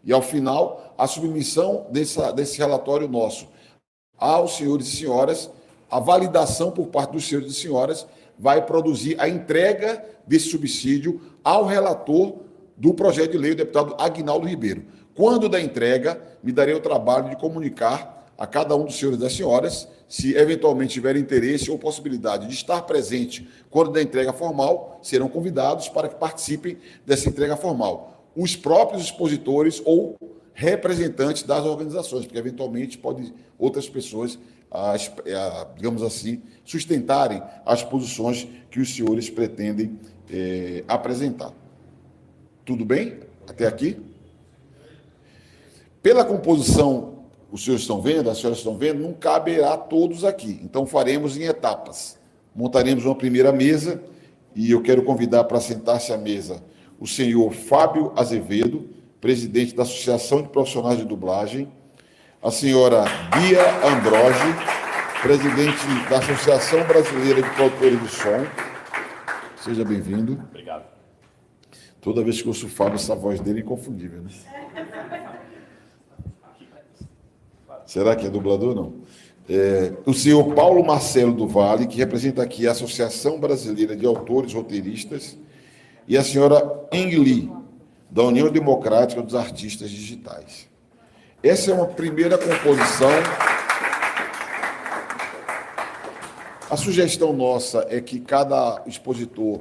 E, ao final, a submissão desse relatório nosso aos senhores e senhoras, a validação por parte dos senhores e senhoras vai produzir a entrega desse subsídio ao relator do projeto de lei, o deputado Aguinaldo Ribeiro. Quando da entrega, me darei o trabalho de comunicar a cada um dos senhores e das senhoras, se eventualmente tiver interesse ou possibilidade de estar presente quando da entrega formal, serão convidados para que participem dessa entrega formal. Os próprios expositores ou representantes das organizações, porque eventualmente podem outras pessoas, digamos assim, sustentarem as posições que os senhores pretendem apresentar. Tudo bem? Até aqui? Pela composição, os senhores estão vendo, as senhoras estão vendo, não caberá todos aqui. Então, faremos em etapas. Montaremos uma primeira mesa e eu quero convidar para sentar-se à mesa o senhor Fábio Azevedo, presidente da Associação de Profissionais de Dublagem, a senhora Bia Ambrogi, presidente da Associação Brasileira de Produtores de Som. Seja bem-vindo. Obrigado. Toda vez que eu ouço o Fábio, essa voz dele é inconfundível, né? Será que é dublador, não? O senhor Paulo Marcelo do Vale, que representa aqui a Associação Brasileira de Autores Roteiristas, e a senhora Eng Lee, da União Democrática dos Artistas Digitais. Essa é uma primeira composição. A sugestão nossa é que cada expositor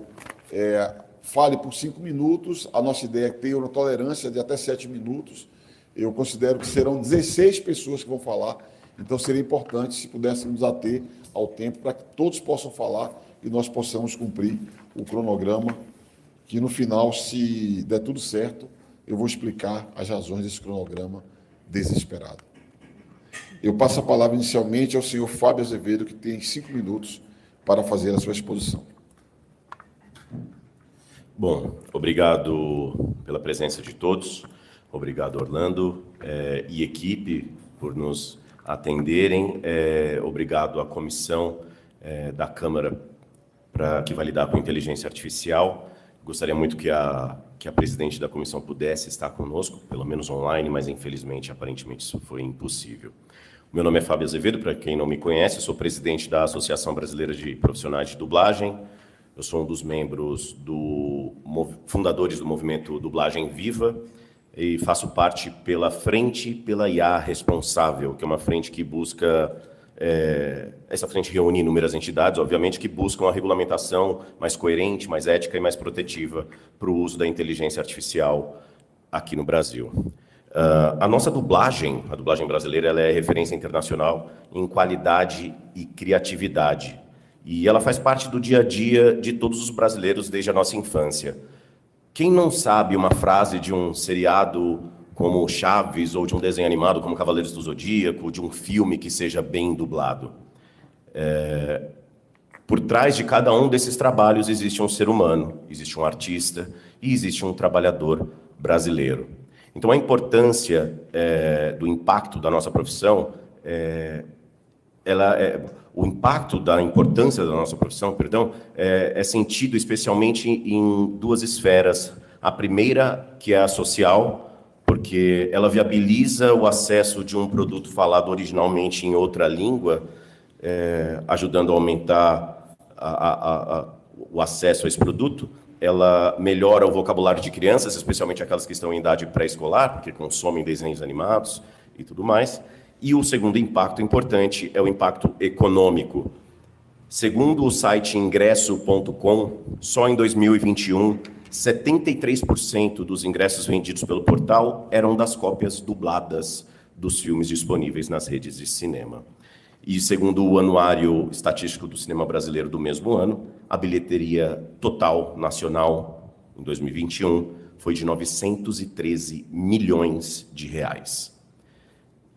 fale por 5 minutos. A nossa ideia é ter uma tolerância de até 7 minutos. Eu considero que serão 16 pessoas que vão falar, então seria importante se pudéssemos ater ao tempo para que todos possam falar e nós possamos cumprir o cronograma, que no final, se der tudo certo, eu vou explicar as razões desse cronograma desesperado. Eu passo a palavra inicialmente ao senhor Fábio Azevedo, que tem 5 minutos para fazer a sua exposição. Bom, obrigado pela presença de todos. Obrigado, Orlando e equipe, por nos atenderem. Obrigado à comissão da Câmara que vai lidar com inteligência artificial. Gostaria muito que a presidente da comissão pudesse estar conosco, pelo menos online, mas infelizmente, aparentemente, isso foi impossível. O meu nome é Fábio Azevedo, para quem não me conhece, eu sou presidente da Associação Brasileira de Profissionais de Dublagem. Eu sou um dos membros fundadores do movimento Dublagem Viva, e faço parte pela Frente pela IA Responsável, que é uma frente que busca... essa frente reúne inúmeras entidades, obviamente, que buscam a regulamentação mais coerente, mais ética e mais protetiva para o uso da inteligência artificial aqui no Brasil. A nossa dublagem, a dublagem brasileira, ela é referência internacional em qualidade e criatividade. E ela faz parte do dia a dia de todos os brasileiros desde a nossa infância. Quem não sabe uma frase de um seriado como Chaves, ou de um desenho animado como Cavaleiros do Zodíaco, de um filme que seja bem dublado? Por trás de cada um desses trabalhos existe um ser humano, existe um artista e existe um trabalhador brasileiro. Então, a importância do impacto da nossa profissão, o impacto da importância da nossa profissão, é sentido especialmente em 2 esferas. A primeira, que é a social, porque ela viabiliza o acesso de um produto falado originalmente em outra língua, ajudando a aumentar o acesso a esse produto. Ela melhora o vocabulário de crianças, especialmente aquelas que estão em idade pré-escolar, porque consomem desenhos animados e tudo mais. E o segundo impacto importante é o impacto econômico. Segundo o site ingresso.com, só em 2021, 73% dos ingressos vendidos pelo portal eram das cópias dubladas dos filmes disponíveis nas redes de cinema. E segundo o Anuário Estatístico do Cinema Brasileiro do mesmo ano, a bilheteria total nacional em 2021 foi de 913 milhões de reais.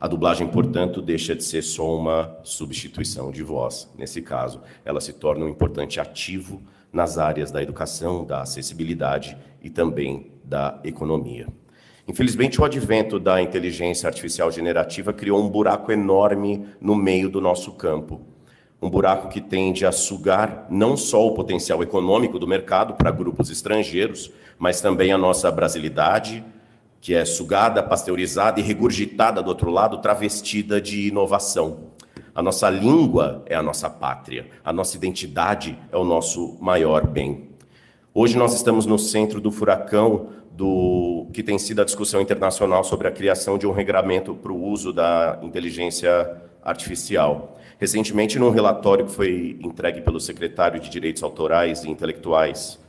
A dublagem, portanto, deixa de ser só uma substituição de voz. Nesse caso, ela se torna um importante ativo nas áreas da educação, da acessibilidade e também da economia. Infelizmente, o advento da inteligência artificial generativa criou um buraco enorme no meio do nosso campo. Um buraco que tende a sugar não só o potencial econômico do mercado para grupos estrangeiros, mas também a nossa brasilidade, que é sugada, pasteurizada e regurgitada do outro lado, travestida de inovação. A nossa língua é a nossa pátria, a nossa identidade é o nosso maior bem. Hoje nós estamos no centro do furacão do que tem sido a discussão internacional sobre a criação de um regramento para o uso da inteligência artificial. Recentemente, num relatório que foi entregue pelo secretário de Direitos Autorais e Intelectuais,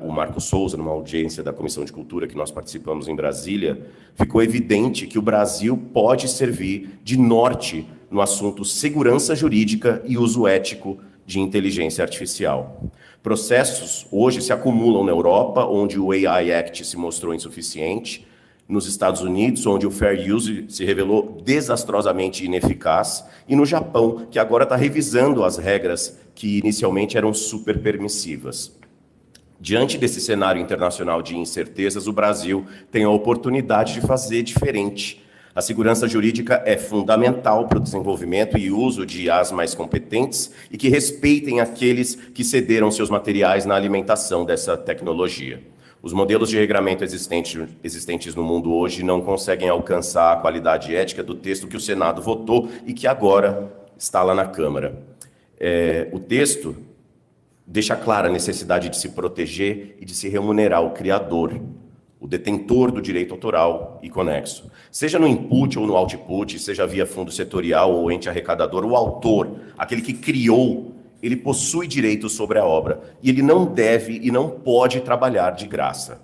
o Marco Souza, numa audiência da Comissão de Cultura que nós participamos em Brasília, ficou evidente que o Brasil pode servir de norte no assunto segurança jurídica e uso ético de inteligência artificial. Processos hoje se acumulam na Europa, onde o AI Act se mostrou insuficiente, nos Estados Unidos, onde o Fair Use se revelou desastrosamente ineficaz, e no Japão, que agora está revisando as regras que inicialmente eram super permissivas. Diante desse cenário internacional de incertezas, o Brasil tem a oportunidade de fazer diferente. A segurança jurídica é fundamental para o desenvolvimento e uso de IAs mais competentes e que respeitem aqueles que cederam seus materiais na alimentação dessa tecnologia. Os modelos de regramento existentes no mundo hoje não conseguem alcançar a qualidade ética do texto que o Senado votou e que agora está lá na Câmara. O texto deixa clara a necessidade de se proteger e de se remunerar o criador, o detentor do direito autoral e conexo. Seja no input ou no output, seja via fundo setorial ou ente arrecadador, o autor, aquele que criou, ele possui direitos sobre a obra e ele não deve e não pode trabalhar de graça.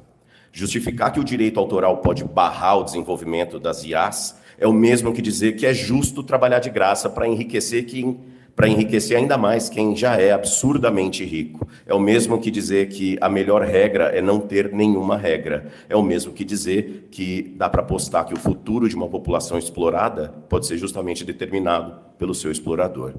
Justificar que o direito autoral pode barrar o desenvolvimento das IAs é o mesmo que dizer que é justo trabalhar de graça para enriquecer ainda mais quem já é absurdamente rico. É o mesmo que dizer que a melhor regra é não ter nenhuma regra. É o mesmo que dizer que dá para apostar que o futuro de uma população explorada pode ser justamente determinado pelo seu explorador.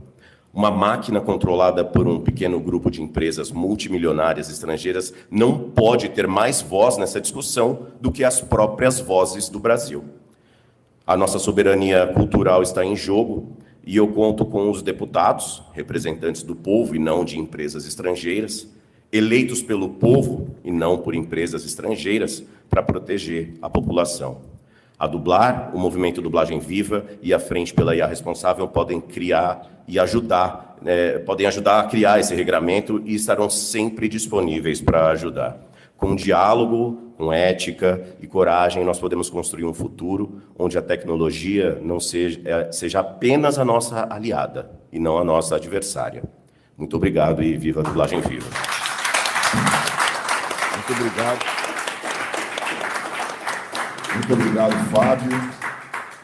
Uma máquina controlada por um pequeno grupo de empresas multimilionárias estrangeiras não pode ter mais voz nessa discussão do que as próprias vozes do Brasil. A nossa soberania cultural está em jogo e eu conto com os deputados, representantes do povo e não de empresas estrangeiras, eleitos pelo povo e não por empresas estrangeiras, para proteger a população. A Dublar, o movimento Dublagem Viva e a Frente pela IA Responsável podem criar e ajudar, podem ajudar a criar esse regramento e estarão sempre disponíveis para ajudar. Com diálogo, com ética e coragem, nós podemos construir um futuro onde a tecnologia não seja apenas a nossa aliada e não a nossa adversária. Muito obrigado e viva a Dublagem Viva. Muito obrigado. Muito obrigado, Fábio.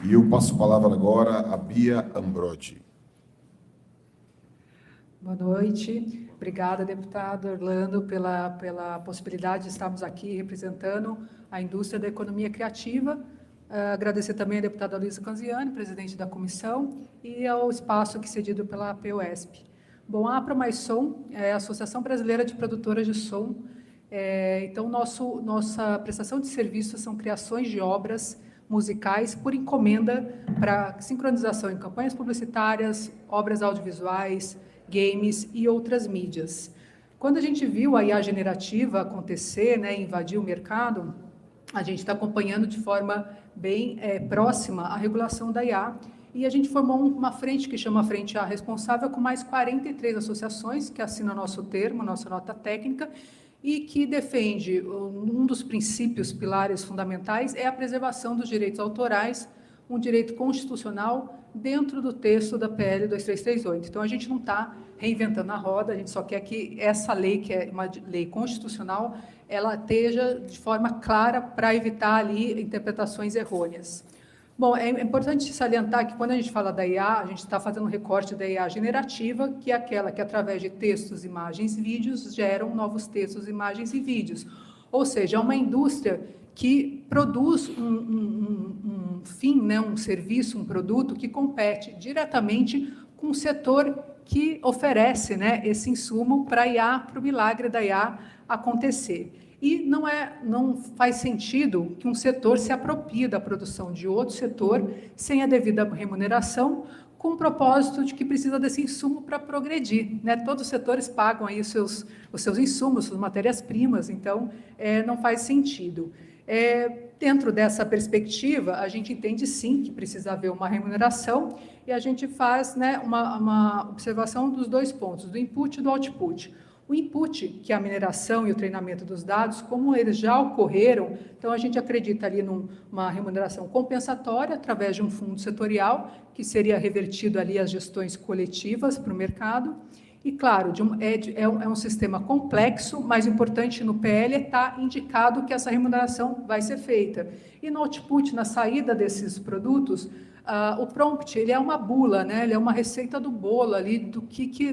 E eu passo a palavra agora a Bia Ambrodi. Boa noite. Obrigada, deputado Orlando, pela possibilidade de estarmos aqui representando a indústria da economia criativa. Agradecer também à deputada Luísa Canziani, presidente da comissão, e ao espaço aqui cedido pela PUESP. Bom, a APROMAISOM é a Associação Brasileira de Produtoras de Som. Então, nossa prestação de serviços são criações de obras musicais por encomenda para sincronização em campanhas publicitárias, obras audiovisuais, games e outras mídias. Quando a gente viu a IA generativa acontecer, invadir o mercado, a gente está acompanhando de forma bem próxima a regulação da IA, e a gente formou uma frente que chama Frente IA Responsável, com mais 43 associações que assinam nosso termo, nossa nota técnica, e que defende um dos princípios, pilares fundamentais, é a preservação dos direitos autorais, um direito constitucional dentro do texto da PL 2338. Então, a gente não está reinventando a roda, a gente só quer que essa lei, que é uma lei constitucional, ela esteja de forma clara para evitar ali interpretações errôneas. Bom, é importante salientar que quando a gente fala da IA, a gente está fazendo um recorte da IA generativa, que é aquela que, através de textos, imagens, vídeos, geram novos textos, imagens e vídeos. Ou seja, é uma indústria que produz um fim, um serviço, um produto que compete diretamente com o setor que oferece esse insumo para a IA, para o milagre da IA acontecer. E não faz sentido que um setor se aproprie da produção de outro setor sem a devida remuneração, com o propósito de que precisa desse insumo para progredir. Todos os setores pagam aí os seus insumos, suas matérias-primas, então não faz sentido. Dentro dessa perspectiva, a gente entende sim que precisa haver uma remuneração e a gente faz, né, uma observação dos dois pontos, do input e do output. O input, que é a mineração e o treinamento dos dados, como eles já ocorreram, então a gente acredita ali numa remuneração compensatória através de um fundo setorial, que seria revertido ali às gestões coletivas para o mercado. E, claro, é um sistema complexo, mas importante no PL está indicado que essa remuneração vai ser feita. E no output, na saída desses produtos, o prompt, ele é uma bula, né? Ele é uma receita do bolo ali, do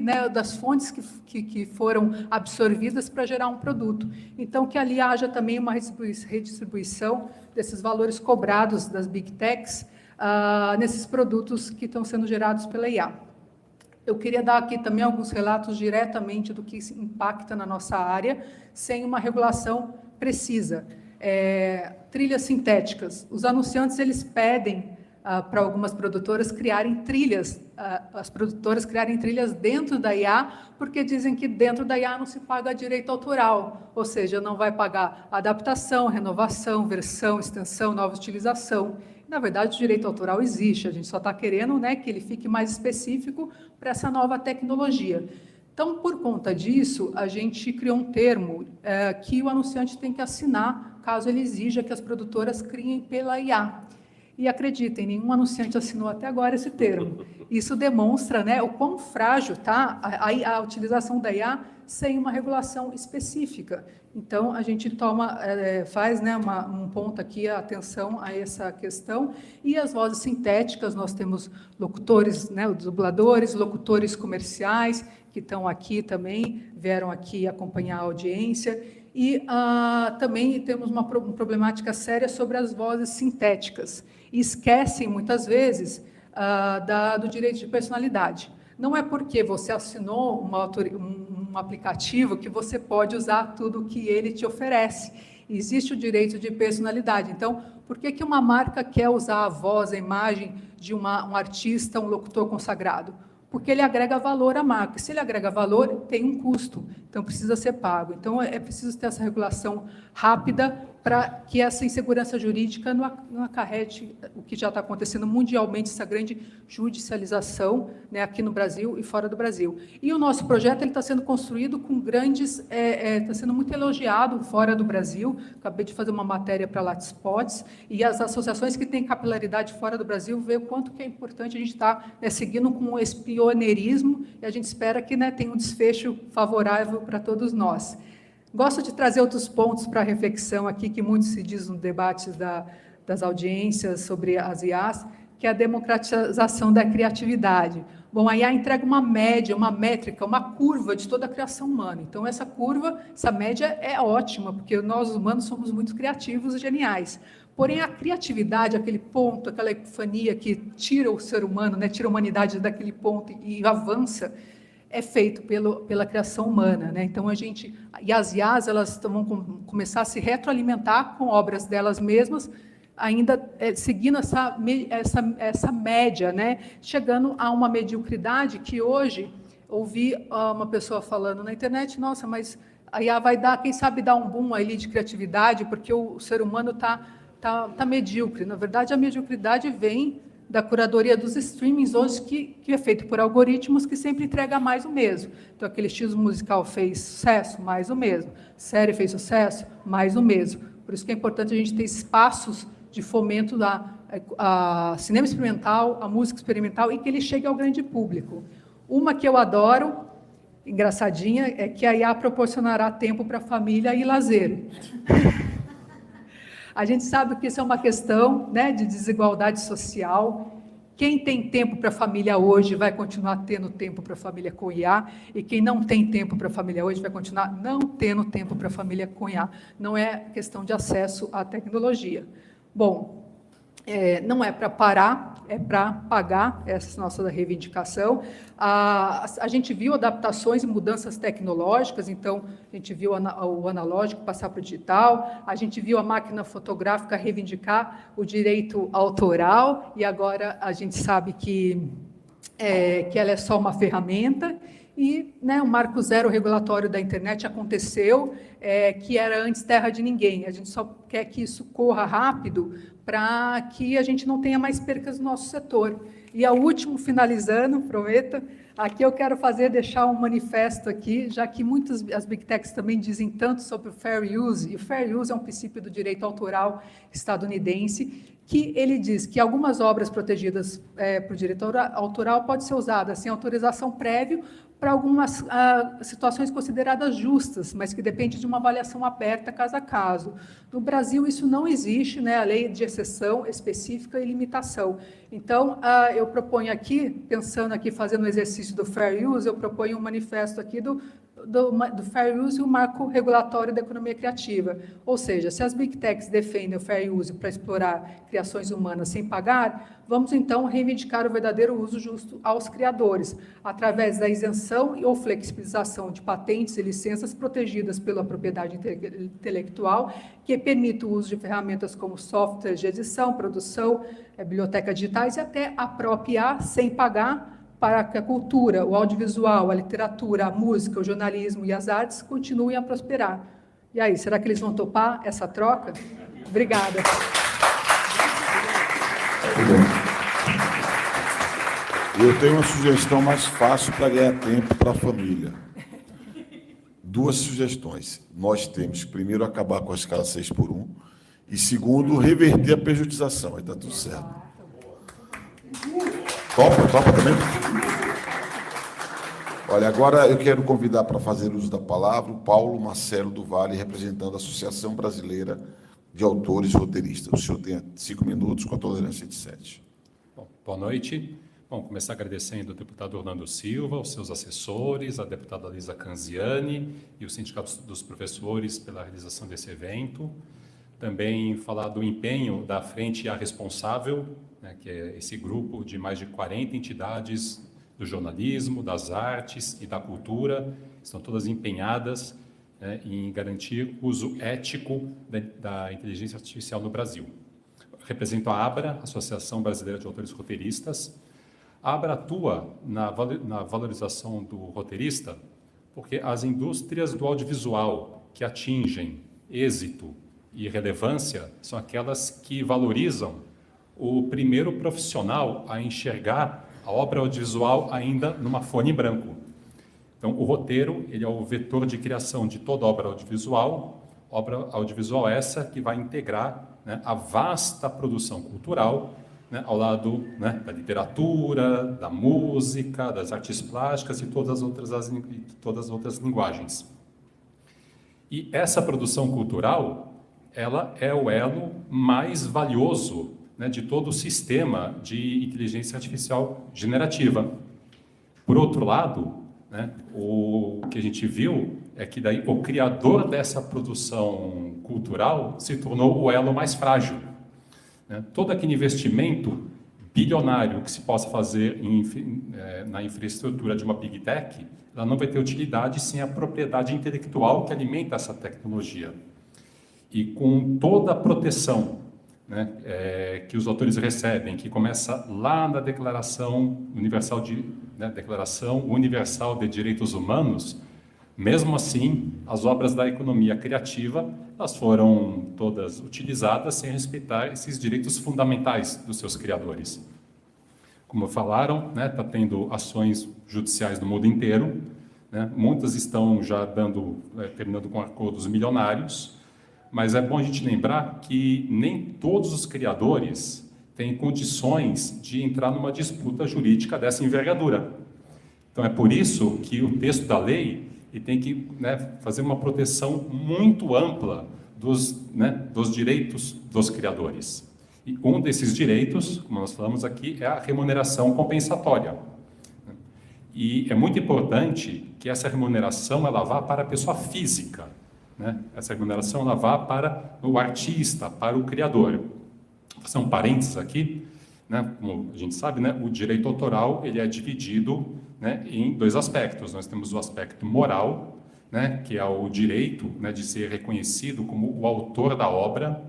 né, das fontes que foram absorvidas para gerar um produto. Então, que ali haja também uma redistribuição desses valores cobrados das Big Techs nesses produtos que estão sendo gerados pela IA. Eu queria dar aqui também alguns relatos diretamente do que impacta na nossa área, sem uma regulação precisa. Trilhas sintéticas. Os anunciantes, eles pedem para algumas produtoras criarem trilhas, as produtoras criarem trilhas dentro da IA, porque dizem que dentro da IA não se paga direito autoral, ou seja, não vai pagar adaptação, renovação, versão, extensão, nova utilização. Na verdade, o direito autoral existe, a gente só está querendo, né, que ele fique mais específico para essa nova tecnologia. Então, por conta disso, a gente criou um termo que o anunciante tem que assinar, caso ele exija que as produtoras criem pela IA. E acreditem, nenhum anunciante assinou até agora esse termo. Isso demonstra, né, o quão frágil está a utilização da IA sem uma regulação específica. Então, a gente faz, né, um ponto aqui, atenção a essa questão. E as vozes sintéticas, nós temos locutores, né, os dubladores, locutores comerciais, que estão aqui também, vieram aqui acompanhar a audiência. E também temos uma problemática séria sobre as vozes sintéticas. E esquecem, muitas vezes, do direito de personalidade. Não é porque você assinou um aplicativo que você pode usar tudo o que ele te oferece. Existe o direito de personalidade. Então, por que uma marca quer usar a voz, a imagem de um artista, um locutor consagrado? Porque ele agrega valor à marca. Se ele agrega valor, tem um custo, então precisa ser pago. Então, é preciso ter essa regulação rápida para que essa insegurança jurídica não acarrete o que já está acontecendo mundialmente, essa grande judicialização, né, aqui no Brasil e fora do Brasil. E o nosso projeto está sendo construído com está sendo muito elogiado fora do Brasil. Acabei de fazer uma matéria para a Latspots, e as associações que têm capilaridade fora do Brasil vê o quanto que é importante a gente estar seguindo com esse pioneirismo, e a gente espera que, né, tenha um desfecho favorável para todos nós. Gosto de trazer outros pontos para reflexão aqui, que muito se diz no debate das audiências sobre as IAs, que é a democratização da criatividade. Bom, a IA entrega uma média, uma métrica, uma curva de toda a criação humana. Então, essa média é ótima, porque nós, humanos, somos muito criativos e geniais. Porém, a criatividade, aquele ponto, aquela epifania que tira o ser humano, né, tira a humanidade daquele ponto e avança, é feito pela criação humana, né? Então, e as IAs, elas vão começar a se retroalimentar com obras delas mesmas, ainda seguindo essa média, né? Chegando a uma mediocridade que hoje, ouvi uma pessoa falando na internet, nossa, mas a IA vai quem sabe dar um boom ali de criatividade, porque o ser humano tá medíocre. Na verdade, a mediocridade vem da curadoria dos streamings hoje, que é feito por algoritmos que sempre entrega mais o mesmo. Então, aquele X musical fez sucesso, mais o mesmo. Série fez sucesso, mais o mesmo. Por isso que é importante a gente ter espaços de fomento a cinema experimental, a música experimental, e que ele chegue ao grande público. Uma que eu adoro, engraçadinha, é que a IA proporcionará tempo para a família e lazer. A gente sabe que isso é uma questão, né, de desigualdade social. Quem tem tempo para a família hoje vai continuar tendo tempo para a família com IA, e quem não tem tempo para a família hoje vai continuar não tendo tempo para a família com IA. Não é questão de acesso à tecnologia. Bom, não é para parar, é para pagar essa nossa reivindicação. A gente viu adaptações e mudanças tecnológicas, então a gente viu o analógico passar para o digital, a gente viu a máquina fotográfica reivindicar o direito autoral, e agora a gente sabe que ela é só uma ferramenta. E, né, o marco zero regulatório da internet aconteceu, que era antes terra de ninguém. A gente só quer que isso corra rápido para que a gente não tenha mais percas no nosso setor. E a último, finalizando, prometo, aqui eu quero deixar um manifesto aqui, já que muitas as Big Techs também dizem tanto sobre o Fair Use, e o Fair Use é um princípio do direito autoral estadunidense, que ele diz que algumas obras protegidas por direito autoral podem ser usadas sem autorização prévia para algumas situações consideradas justas, mas que depende de uma avaliação aberta caso a caso. No Brasil, isso não existe, né? A lei de exceção específica e limitação. Então, eu proponho aqui, pensando aqui, fazendo o exercício do Fair Use, eu proponho um manifesto aqui do Fair Use e o marco regulatório da economia criativa. Ou seja, se as Big Techs defendem o Fair Use para explorar criações humanas sem pagar, vamos então reivindicar o verdadeiro uso justo aos criadores, através da isenção ou flexibilização de patentes e licenças protegidas pela propriedade intelectual, que permite o uso de ferramentas como softwares de edição, produção, bibliotecas digitais e até a própria IA sem pagar, para que a cultura, o audiovisual, a literatura, a música, o jornalismo e as artes continuem a prosperar. E aí, será que eles vão topar essa troca? Obrigada. Eu tenho uma sugestão mais fácil para ganhar tempo para a família. 2 sugestões. Nós temos que, primeiro, acabar com a escala 6x1 e, segundo, reverter a pejotização. Aí está tudo certo. Topa também? Olha, agora eu quero convidar para fazer uso da palavra o Paulo Marcelo do Vale, representando a Associação Brasileira de Autores e Roteiristas. O senhor tem 5 minutos com a tolerância de 7. Bom, boa noite. Bom, começar agradecendo ao deputado Orlando Silva, os seus assessores, a deputada Lisa Canziani e o Sindicato dos Professores pela realização desse evento. Também falar do empenho da Frente A Responsável, né, que é esse grupo de mais de 40 entidades do jornalismo, das artes e da cultura, estão todas empenhadas, né, em garantir o uso ético da inteligência artificial no Brasil. Represento a ABRA, Associação Brasileira de Autores e Roteiristas. A ABRA atua na valorização do roteirista porque as indústrias do audiovisual que atingem êxito e relevância são aquelas que valorizam o primeiro profissional a enxergar a obra audiovisual ainda numa folha em branco. Então, o roteiro ele é o vetor de criação de toda obra audiovisual essa que vai integrar, né, a vasta produção cultural, né, ao lado, né, da literatura, da música, das artes plásticas e todas as outras linguagens. E essa produção cultural, ela é o elo mais valioso, né, de todo o sistema de inteligência artificial generativa. Por outro lado, né, o que a gente viu é que daí o criador dessa produção cultural se tornou o elo mais frágil. Né? Todo aquele investimento bilionário que se possa fazer na infraestrutura de uma Big Tech, ela não vai ter utilidade sem a propriedade intelectual que alimenta essa tecnologia. E com toda a proteção, né, que os autores recebem, que começa lá na Declaração Universal de Direitos Humanos, mesmo assim, as obras da economia criativa, elas foram todas utilizadas sem respeitar esses direitos fundamentais dos seus criadores. Como falaram, né, está tendo ações judiciais no mundo inteiro, né, muitas estão já terminando com acordos milionários, mas é bom a gente lembrar que nem todos os criadores têm condições de entrar numa disputa jurídica dessa envergadura. Então, é por isso que o texto da lei tem que, né, fazer uma proteção muito ampla dos direitos dos criadores. E um desses direitos, como nós falamos aqui, é a remuneração compensatória. E é muito importante que essa remuneração ela vá para a pessoa física, né? Essa remuneração ela vá para o artista, para o criador. Vou fazer um parênteses aqui, né? Como a gente sabe, né, o direito autoral ele é dividido, né, em 2 aspectos. Nós temos o aspecto moral, né, que é o direito, né, de ser reconhecido como o autor da obra,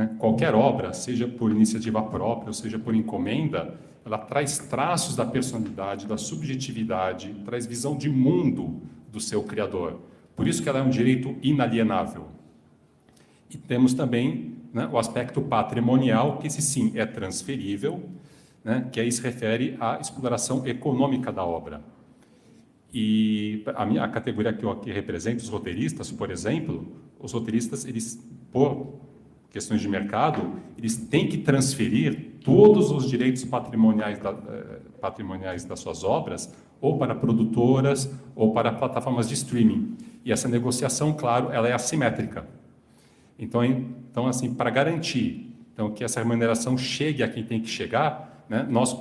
né? Qualquer obra, seja por iniciativa própria ou seja por encomenda, ela traz traços da personalidade, da subjetividade, traz visão de mundo do seu criador. Por isso que ela é um direito inalienável. E temos também, né, o aspecto patrimonial, que esse sim é transferível, né, que aí se refere à exploração econômica da obra. E a categoria que eu aqui represento, os roteiristas, por exemplo, os roteiristas, eles, por questões de mercado, eles têm que transferir todos os direitos patrimoniais das suas obras ou para produtoras ou para plataformas de streaming. E essa negociação, claro, ela é assimétrica. Então assim, para garantir que essa remuneração chegue a quem tem que chegar, né, nós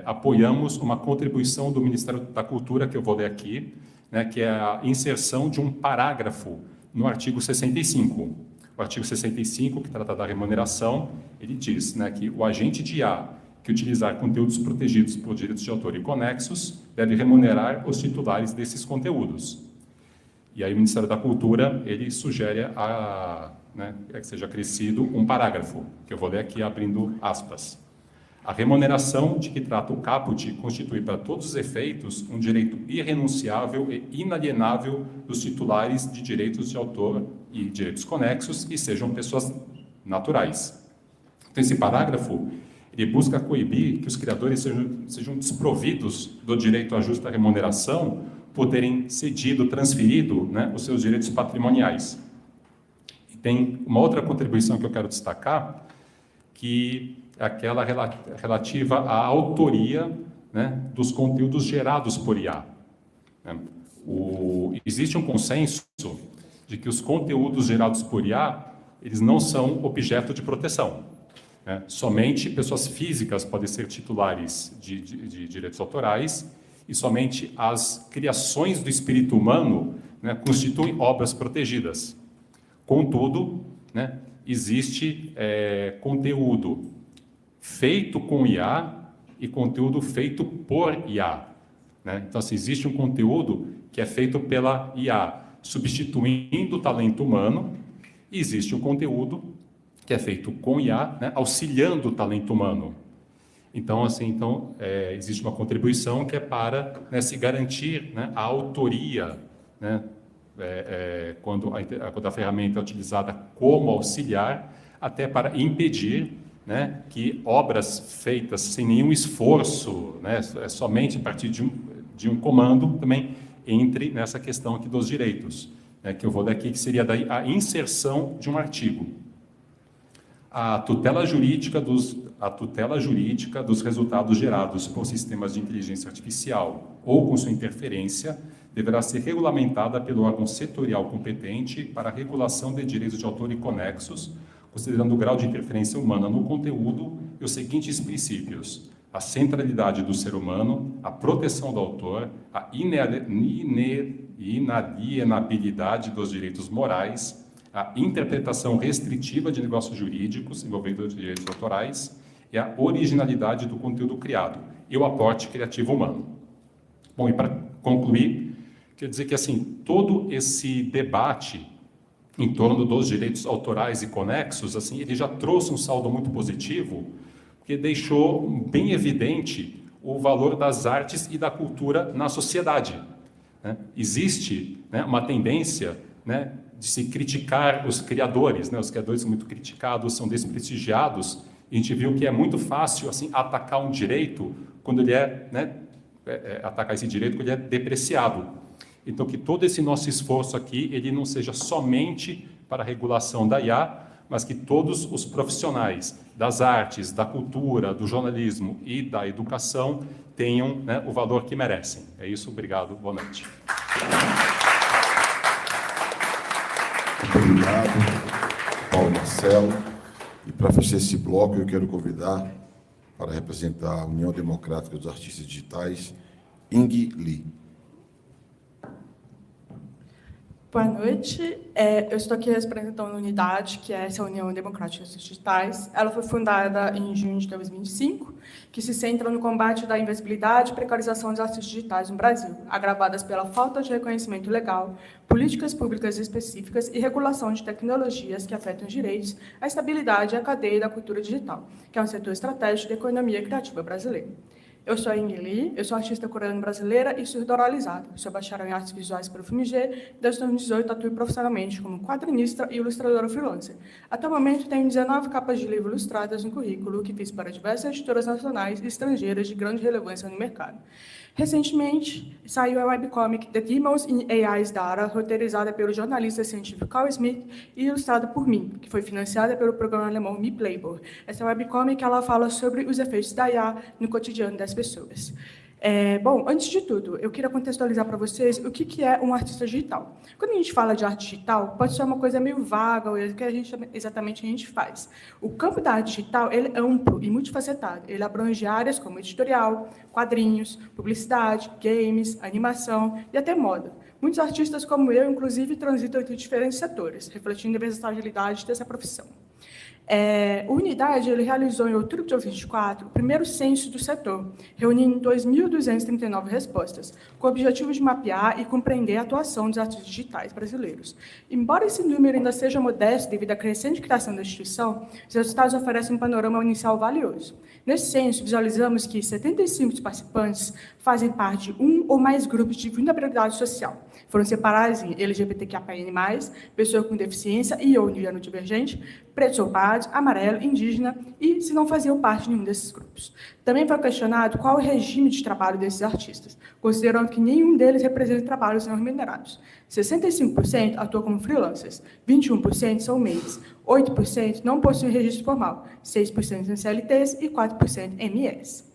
apoiamos uma contribuição do Ministério da Cultura, que eu vou ler aqui, né, que é a inserção de um parágrafo no artigo 65. O artigo 65, que trata da remuneração, ele diz, né, que o agente de IA que utilizar conteúdos protegidos por direitos de autor e conexos deve remunerar os titulares desses conteúdos. E aí o Ministério da Cultura, ele sugere que seja acrescido um parágrafo, que eu vou ler aqui abrindo aspas. A remuneração de que trata o caput constitui para todos os efeitos um direito irrenunciável e inalienável dos titulares de direitos de autor e direitos conexos que sejam pessoas naturais. Então, esse parágrafo, ele busca coibir que os criadores sejam desprovidos do direito à justa remuneração por terem cedido, transferido, né, os seus direitos patrimoniais. E tem uma outra contribuição que eu quero destacar, que é aquela relativa à autoria, né, dos conteúdos gerados por IA. Existe um consenso de que os conteúdos gerados por IA, eles não são objeto de proteção. Né? Somente pessoas físicas podem ser titulares de direitos autorais e somente as criações do espírito humano, né, constituem obras protegidas. Contudo, né, existe conteúdo feito com IA e conteúdo feito por IA. Né? Então, assim, existe um conteúdo que é feito pela IA, substituindo o talento humano, e existe um conteúdo que é feito com IA, né, auxiliando o talento humano. Então, existe uma contribuição que é para, né, se garantir, né, a autoria, né, quando a ferramenta é utilizada como auxiliar, até para impedir, né, que obras feitas sem nenhum esforço, né, somente a partir de um comando, também entre nessa questão aqui dos direitos, né, que eu vou ler aqui, que seria daí a inserção de um artigo. A tutela jurídica dos resultados gerados por sistemas de inteligência artificial ou com sua interferência deverá ser regulamentada pelo órgão setorial competente para a regulação de direitos de autor e conexos, considerando o grau de interferência humana no conteúdo e os seguintes princípios: a centralidade do ser humano, a proteção do autor, a inalienabilidade dos direitos morais, a interpretação restritiva de negócios jurídicos envolvendo os direitos autorais e a originalidade do conteúdo criado e o aporte criativo humano. Bom, e para concluir, quer dizer que assim, todo esse debate em torno dos direitos autorais e conexos, assim, ele já trouxe um saldo muito positivo, porque deixou bem evidente o valor das artes e da cultura na sociedade. Né? Existe, né, uma tendência, né, de se criticar os criadores, né? Os criadores são muito criticados, são desprestigiados, e a gente viu que é muito fácil assim, atacar um direito quando ele atacar esse direito quando ele é depreciado. Então, que todo esse nosso esforço aqui, ele não seja somente para a regulação da IA, mas que todos os profissionais das artes, da cultura, do jornalismo e da educação tenham, né, o valor que merecem. É isso, obrigado, boa noite. Obrigado, Paulo Marcelo. E para fechar esse bloco, eu quero convidar para representar a União Democrática dos Artistas Digitais, Ing Lee. Boa noite. Eu estou aqui representando a Unidade, que é essa União Democrática dos Digitais. Ela foi fundada em junho de 2025, que se centra no combate da invisibilidade e precarização dos artistas digitais no Brasil, agravadas pela falta de reconhecimento legal, políticas públicas específicas e regulação de tecnologias que afetam os direitos, a estabilidade e a cadeia da cultura digital, que é um setor estratégico da economia criativa brasileira. Eu sou a Ingrid Lee, eu sou artista coreana brasileira e surdo-oralizada. Sou bacharel em artes visuais pelo FMG. Desde 2018, atuo profissionalmente como quadrinista e ilustradora freelancer. Até o momento, tenho 19 capas de livro ilustradas no currículo, que fiz para diversas editoras nacionais e estrangeiras de grande relevância no mercado. Recentemente, saiu a webcomic The Demons in AI's Data, roteirizada pelo jornalista científico Carl Smith e ilustrada por mim, que foi financiada pelo programa alemão Me Playboy. Essa webcomic ela fala sobre os efeitos da IA no cotidiano das pessoas. Bom, antes de tudo, eu queria contextualizar para vocês o que é um artista digital. Quando a gente fala de arte digital, pode ser uma coisa meio vaga, ou o que exatamente a gente faz. O campo da arte digital ele é amplo e multifacetado. Ele abrange áreas como editorial, quadrinhos, publicidade, games, animação e até moda. Muitos artistas como eu, inclusive, transitam entre diferentes setores, refletindo a versatilidade dessa profissão. A Unidade ele realizou, em outubro de 2024, o primeiro censo do setor, reunindo 2.239 respostas, com o objetivo de mapear e compreender a atuação dos artistas digitais brasileiros. Embora esse número ainda seja modesto devido à crescente criação da instituição, os resultados oferecem um panorama inicial valioso. Nesse censo, visualizamos que 75 dos participantes fazem parte de um ou mais grupos de vulnerabilidade social. Foram separados em LGBTQIAPN+, pessoa com deficiência e ou neurodivergente, pretos ou pardos, amarelo, indígena e se não faziam parte de nenhum desses grupos. Também foi questionado qual é o regime de trabalho desses artistas, considerando que nenhum deles representa trabalhos não remunerados. 65% atuam como freelancers, 21% são MEIs, 8% não possuem registro formal, 6% em CLTs e 4% em MEs.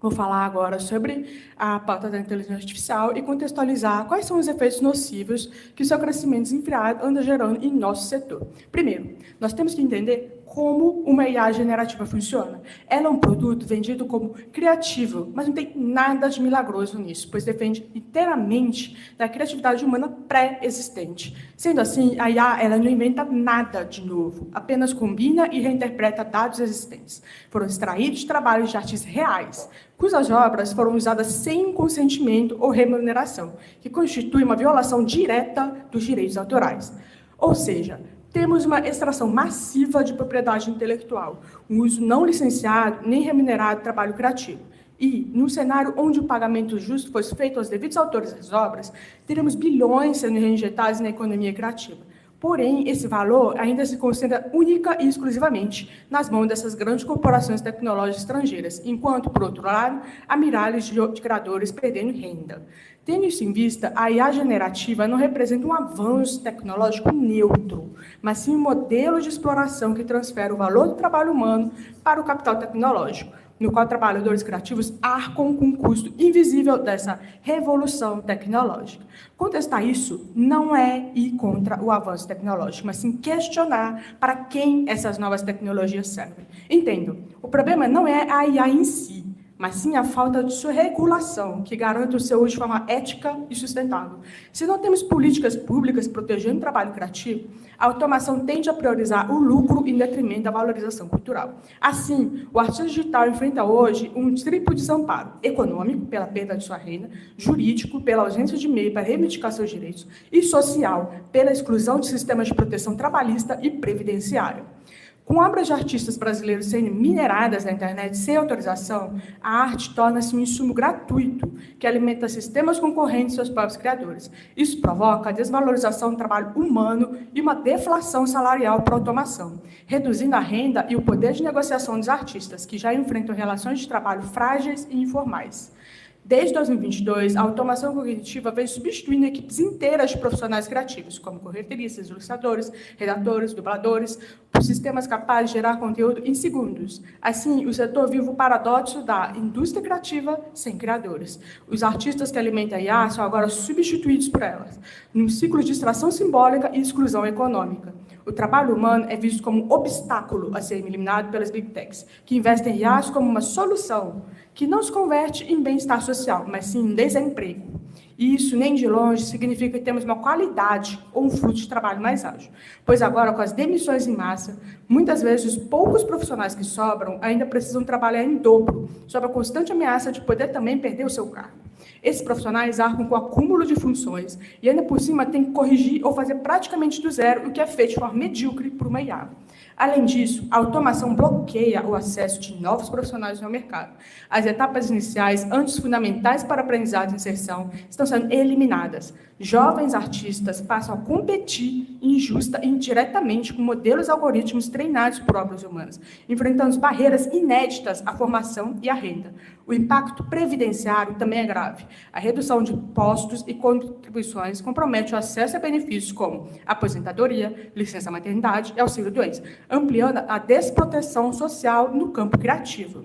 Vou falar agora sobre a pauta da inteligência artificial e contextualizar quais são os efeitos nocivos que o seu crescimento desenfreado anda gerando em nosso setor. Primeiro, nós temos que entender como uma IA generativa funciona. Ela é um produto vendido como criativo, mas não tem nada de milagroso nisso, pois depende inteiramente da criatividade humana pré-existente. Sendo assim, a IA ela não inventa nada de novo, apenas combina e reinterpreta dados existentes. Foram extraídos trabalhos de artistas reais, cujas obras foram usadas sem consentimento ou remuneração, que constitui uma violação direta dos direitos autorais. Ou seja, temos uma extração massiva de propriedade intelectual, um uso não licenciado nem remunerado de trabalho criativo. E, num cenário onde o pagamento justo fosse feito aos devidos autores das obras, teremos bilhões sendo reinjetados na economia criativa. Porém, esse valor ainda se concentra única e exclusivamente nas mãos dessas grandes corporações tecnológicas estrangeiras, enquanto, por outro lado, há milhares de criadores perdendo renda. Tendo isso em vista, a IA generativa não representa um avanço tecnológico neutro, mas sim um modelo de exploração que transfere o valor do trabalho humano para o capital tecnológico, no qual trabalhadores criativos arcam com o custo invisível dessa revolução tecnológica. Contestar isso não é ir contra o avanço tecnológico, mas sim questionar para quem essas novas tecnologias servem. Entendo, o problema não é a IA em si, mas sim a falta de sua regulação, que garanta o seu uso de forma ética e sustentável. Se não temos políticas públicas protegendo o trabalho criativo, a automação tende a priorizar o lucro em detrimento da valorização cultural. Assim, o artista digital enfrenta hoje um triplo desamparo: econômico, pela perda de sua renda, jurídico, pela ausência de meio para reivindicar seus direitos, e social, pela exclusão de sistemas de proteção trabalhista e previdenciário. Com obras de artistas brasileiros sendo mineradas na internet sem autorização, a arte torna-se um insumo gratuito que alimenta sistemas concorrentes de seus próprios criadores. Isso provoca a desvalorização do trabalho humano e uma deflação salarial por automação, reduzindo a renda e o poder de negociação dos artistas, que já enfrentam relações de trabalho frágeis e informais. Desde 2022, a automação cognitiva vem substituindo equipes inteiras de profissionais criativos, como roteiristas, ilustradores, redatores, dubladores, por sistemas capazes de gerar conteúdo em segundos. Assim, o setor vive o paradoxo da indústria criativa sem criadores. Os artistas que alimentam a IA são agora substituídos por elas, num ciclo de extração simbólica e exclusão econômica. O trabalho humano é visto como um obstáculo a ser eliminado pelas Big Techs, que investem em IAs como uma solução, que não se converte em bem-estar social, mas sim em desemprego. E isso, nem de longe, significa que temos uma qualidade ou um fluxo de trabalho mais ágil. Pois agora, com as demissões em massa, muitas vezes os poucos profissionais que sobram ainda precisam trabalhar em dobro, sob a constante ameaça de poder também perder o seu cargo. Esses profissionais arcam com o acúmulo de funções e, ainda por cima, têm que corrigir ou fazer praticamente do zero o que é feito de forma medíocre por uma IA. Além disso, a automação bloqueia o acesso de novos profissionais ao mercado. As etapas iniciais, antes fundamentais para a aprendizagem e inserção, estão sendo eliminadas. Jovens artistas passam a competir injusta e indiretamente com modelos algoritmos treinados por obras humanas, enfrentando barreiras inéditas à formação e à renda. O impacto previdenciário também é grave. A redução de impostos e contribuições compromete o acesso a benefícios como aposentadoria, licença maternidade e auxílio-doença, ampliando a desproteção social no campo criativo.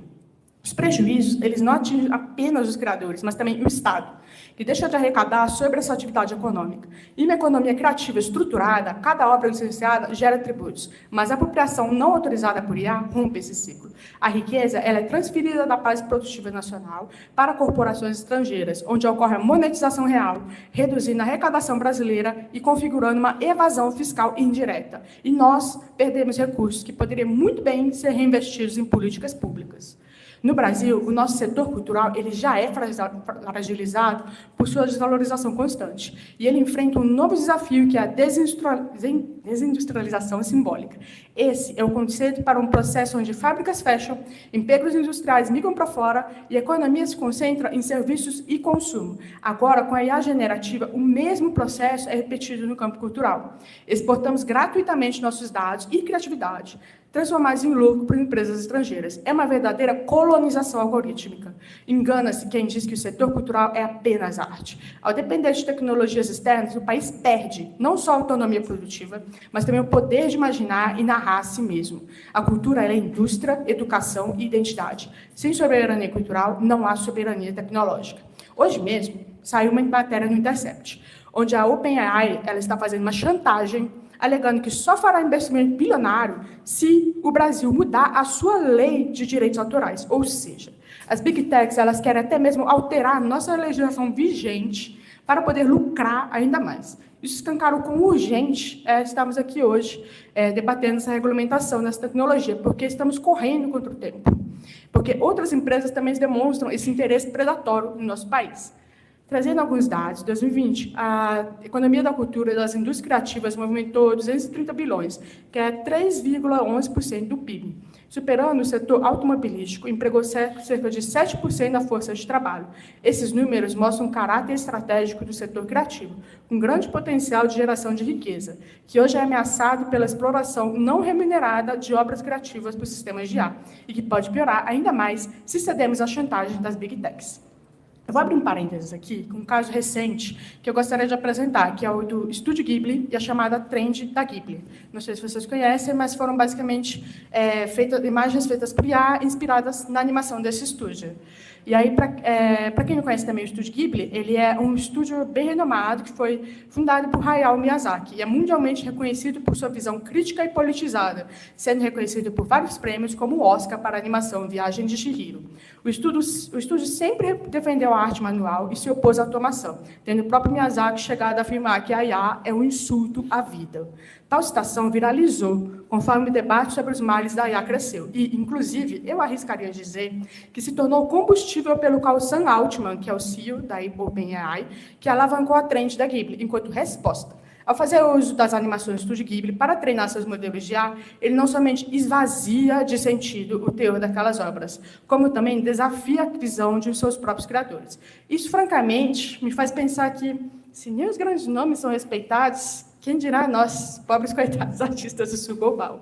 Os prejuízos, eles não atingem apenas os criadores, mas também o Estado, que deixa de arrecadar sobre essa atividade econômica. Em uma economia criativa estruturada, cada obra licenciada gera tributos, mas a apropriação não autorizada por IA rompe esse ciclo. A riqueza ela é transferida da base produtiva nacional para corporações estrangeiras, onde ocorre a monetização real, reduzindo a arrecadação brasileira e configurando uma evasão fiscal indireta. E nós perdemos recursos que poderiam muito bem ser reinvestidos em políticas públicas. No Brasil, o nosso setor cultural ele já é fragilizado por sua desvalorização constante. E ele enfrenta um novo desafio, que é a desindustrialização simbólica. Esse é o conceito para um processo onde fábricas fecham, empregos industriais migram para fora e a economia se concentra em serviços e consumo. Agora, com a IA generativa, o mesmo processo é repetido no campo cultural. Exportamos gratuitamente nossos dados e criatividade, transformados em lucro por empresas estrangeiras. É uma verdadeira colonização algorítmica. Engana-se quem diz que o setor cultural é apenas arte. Ao depender de tecnologias externas, o país perde não só a autonomia produtiva, mas também o poder de imaginar e narrar a si mesmo. A cultura é indústria, educação e identidade. Sem soberania cultural, não há soberania tecnológica. Hoje mesmo, saiu uma matéria no Intercept, onde a OpenAI ela está fazendo uma chantagem, alegando que só fará investimento bilionário se o Brasil mudar a sua lei de direitos autorais. Ou seja, as Big Techs elas querem até mesmo alterar a nossa legislação vigente para poder lucrar ainda mais. Isso escancarou como urgente estamos aqui hoje debatendo essa regulamentação dessa tecnologia, porque estamos correndo contra o tempo. Porque outras empresas também demonstram esse interesse predatório no nosso país. Trazendo alguns dados, em 2020, a economia da cultura e das indústrias criativas movimentou 230 bilhões, que é 3,11% do PIB. Superando o setor automobilístico, empregou cerca de 7% da força de trabalho. Esses números mostram o caráter estratégico do setor criativo, com grande potencial de geração de riqueza, que hoje é ameaçado pela exploração não remunerada de obras criativas por sistemas de IA, e que pode piorar ainda mais se cedermos à chantagem das Big Techs. Eu vou abrir um parênteses aqui, com um caso recente que eu gostaria de apresentar, que é o do Estúdio Ghibli e a chamada Trend da Ghibli. Não sei se vocês conhecem, mas foram basicamente imagens feitas por IA, inspiradas na animação desse estúdio. E aí, para quem não conhece também o Estúdio Ghibli, ele é um estúdio bem renomado que foi fundado por Hayao Miyazaki e é mundialmente reconhecido por sua visão crítica e politizada, sendo reconhecido por vários prêmios, como o Oscar para a animação Viagem de Chihiro. O estúdio sempre defendeu a arte manual e se opôs à automação, tendo o próprio Miyazaki chegado a afirmar que a IA é um insulto à vida. Tal citação viralizou conforme o debate sobre os males da IA cresceu. E, inclusive, eu arriscaria dizer que se tornou combustível pelo qual Sam Altman, que é o CEO da OpenAI, que alavancou a trend da Ghibli, enquanto resposta. Ao fazer uso das animações do Estúdio Ghibli para treinar seus modelos de IA, ele não somente esvazia de sentido o teor daquelas obras, como também desafia a visão de seus próprios criadores. Isso, francamente, me faz pensar que, se nem os grandes nomes são respeitados, quem dirá nós, pobres coitados artistas do sul global?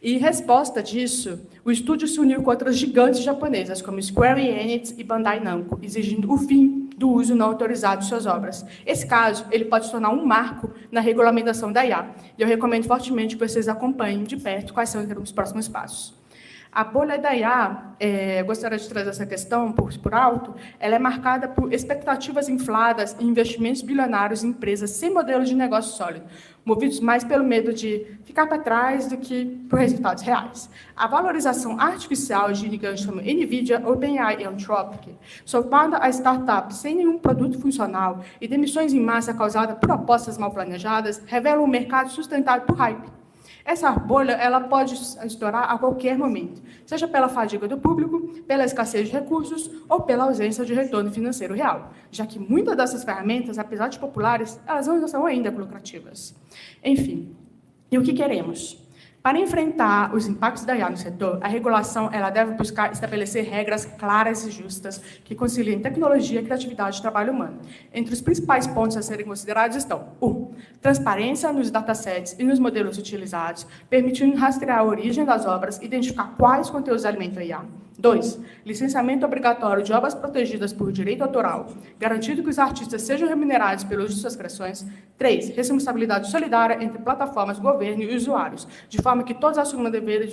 E, em resposta disso, o estúdio se uniu com outras gigantes japonesas, como Square Enix e Bandai Namco, exigindo o fim do uso não autorizado de suas obras. Esse caso ele pode se tornar um marco na regulamentação da IA, e eu recomendo fortemente que vocês acompanhem de perto quais são os próximos passos. A bolha da IA, gostaria de trazer essa questão por alto, ela é marcada por expectativas infladas e investimentos bilionários em empresas sem modelo de negócio sólido, movidos mais pelo medo de ficar para trás do que por resultados reais. A valorização artificial de gigantes como NVIDIA, OpenAI e Anthropic, somada a startups sem nenhum produto funcional e demissões em massa causadas por apostas mal planejadas, revelam um mercado sustentado por hype. Essa bolha ela pode estourar a qualquer momento, seja pela fadiga do público, pela escassez de recursos ou pela ausência de retorno financeiro real, já que muitas dessas ferramentas, apesar de populares, elas não são ainda lucrativas. Enfim, e o que queremos? Para enfrentar os impactos da IA no setor, a regulação ela deve buscar estabelecer regras claras e justas que conciliem tecnologia, criatividade e trabalho humano. Entre os principais pontos a serem considerados estão: 1. Transparência nos datasets e nos modelos utilizados, permitindo rastrear a origem das obras, identificar quais conteúdos alimentam a IA. 2. Licenciamento obrigatório de obras protegidas por direito autoral, garantindo que os artistas sejam remunerados pelo uso de suas criações. 3. Responsabilidade solidária entre plataformas, governo e usuários, de forma que todos assumam deveres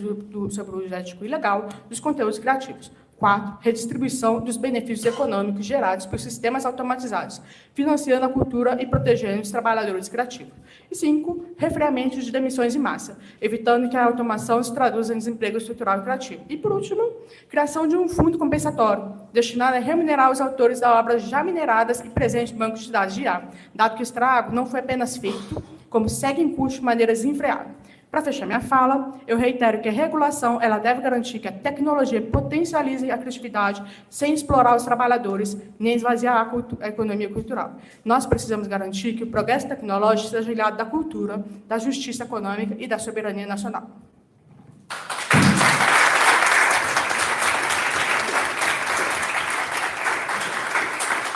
sobre o uso ético e legal dos conteúdos criativos. 4. Redistribuição dos benefícios econômicos gerados por sistemas automatizados, financiando a cultura e protegendo os trabalhadores criativos. E 5. Refreamento de demissões em massa, evitando que a automação se traduza em desemprego estrutural e criativo. E, por último, criação de um fundo compensatório, destinado a remunerar os autores das obras já mineradas e presentes no banco de dados de IA, dado que o estrago não foi apenas feito, como segue em curso de maneira desenfreada. Para fechar minha fala, eu reitero que a regulação ela deve garantir que a tecnologia potencialize a criatividade sem explorar os trabalhadores, nem esvaziar a economia cultural. Nós precisamos garantir que o progresso tecnológico seja aliado da cultura, da justiça econômica e da soberania nacional.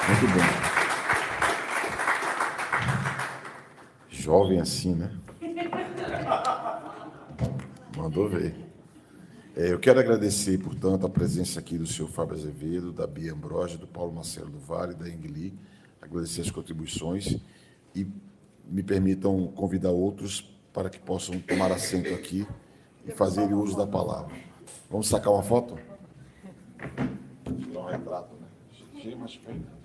Muito bom. Jovem assim, né? Mandou ver. Eu quero agradecer, portanto, a presença aqui do senhor Fábio Azevedo, da Bia Ambrogi, do Paulo Marcelo do Vale, da Engli, agradecer as contribuições e me permitam convidar outros para que possam tomar assento aqui e fazerem uso da palavra. Vamos sacar uma foto? Tirar um retrato, né? Cheio, mas feio.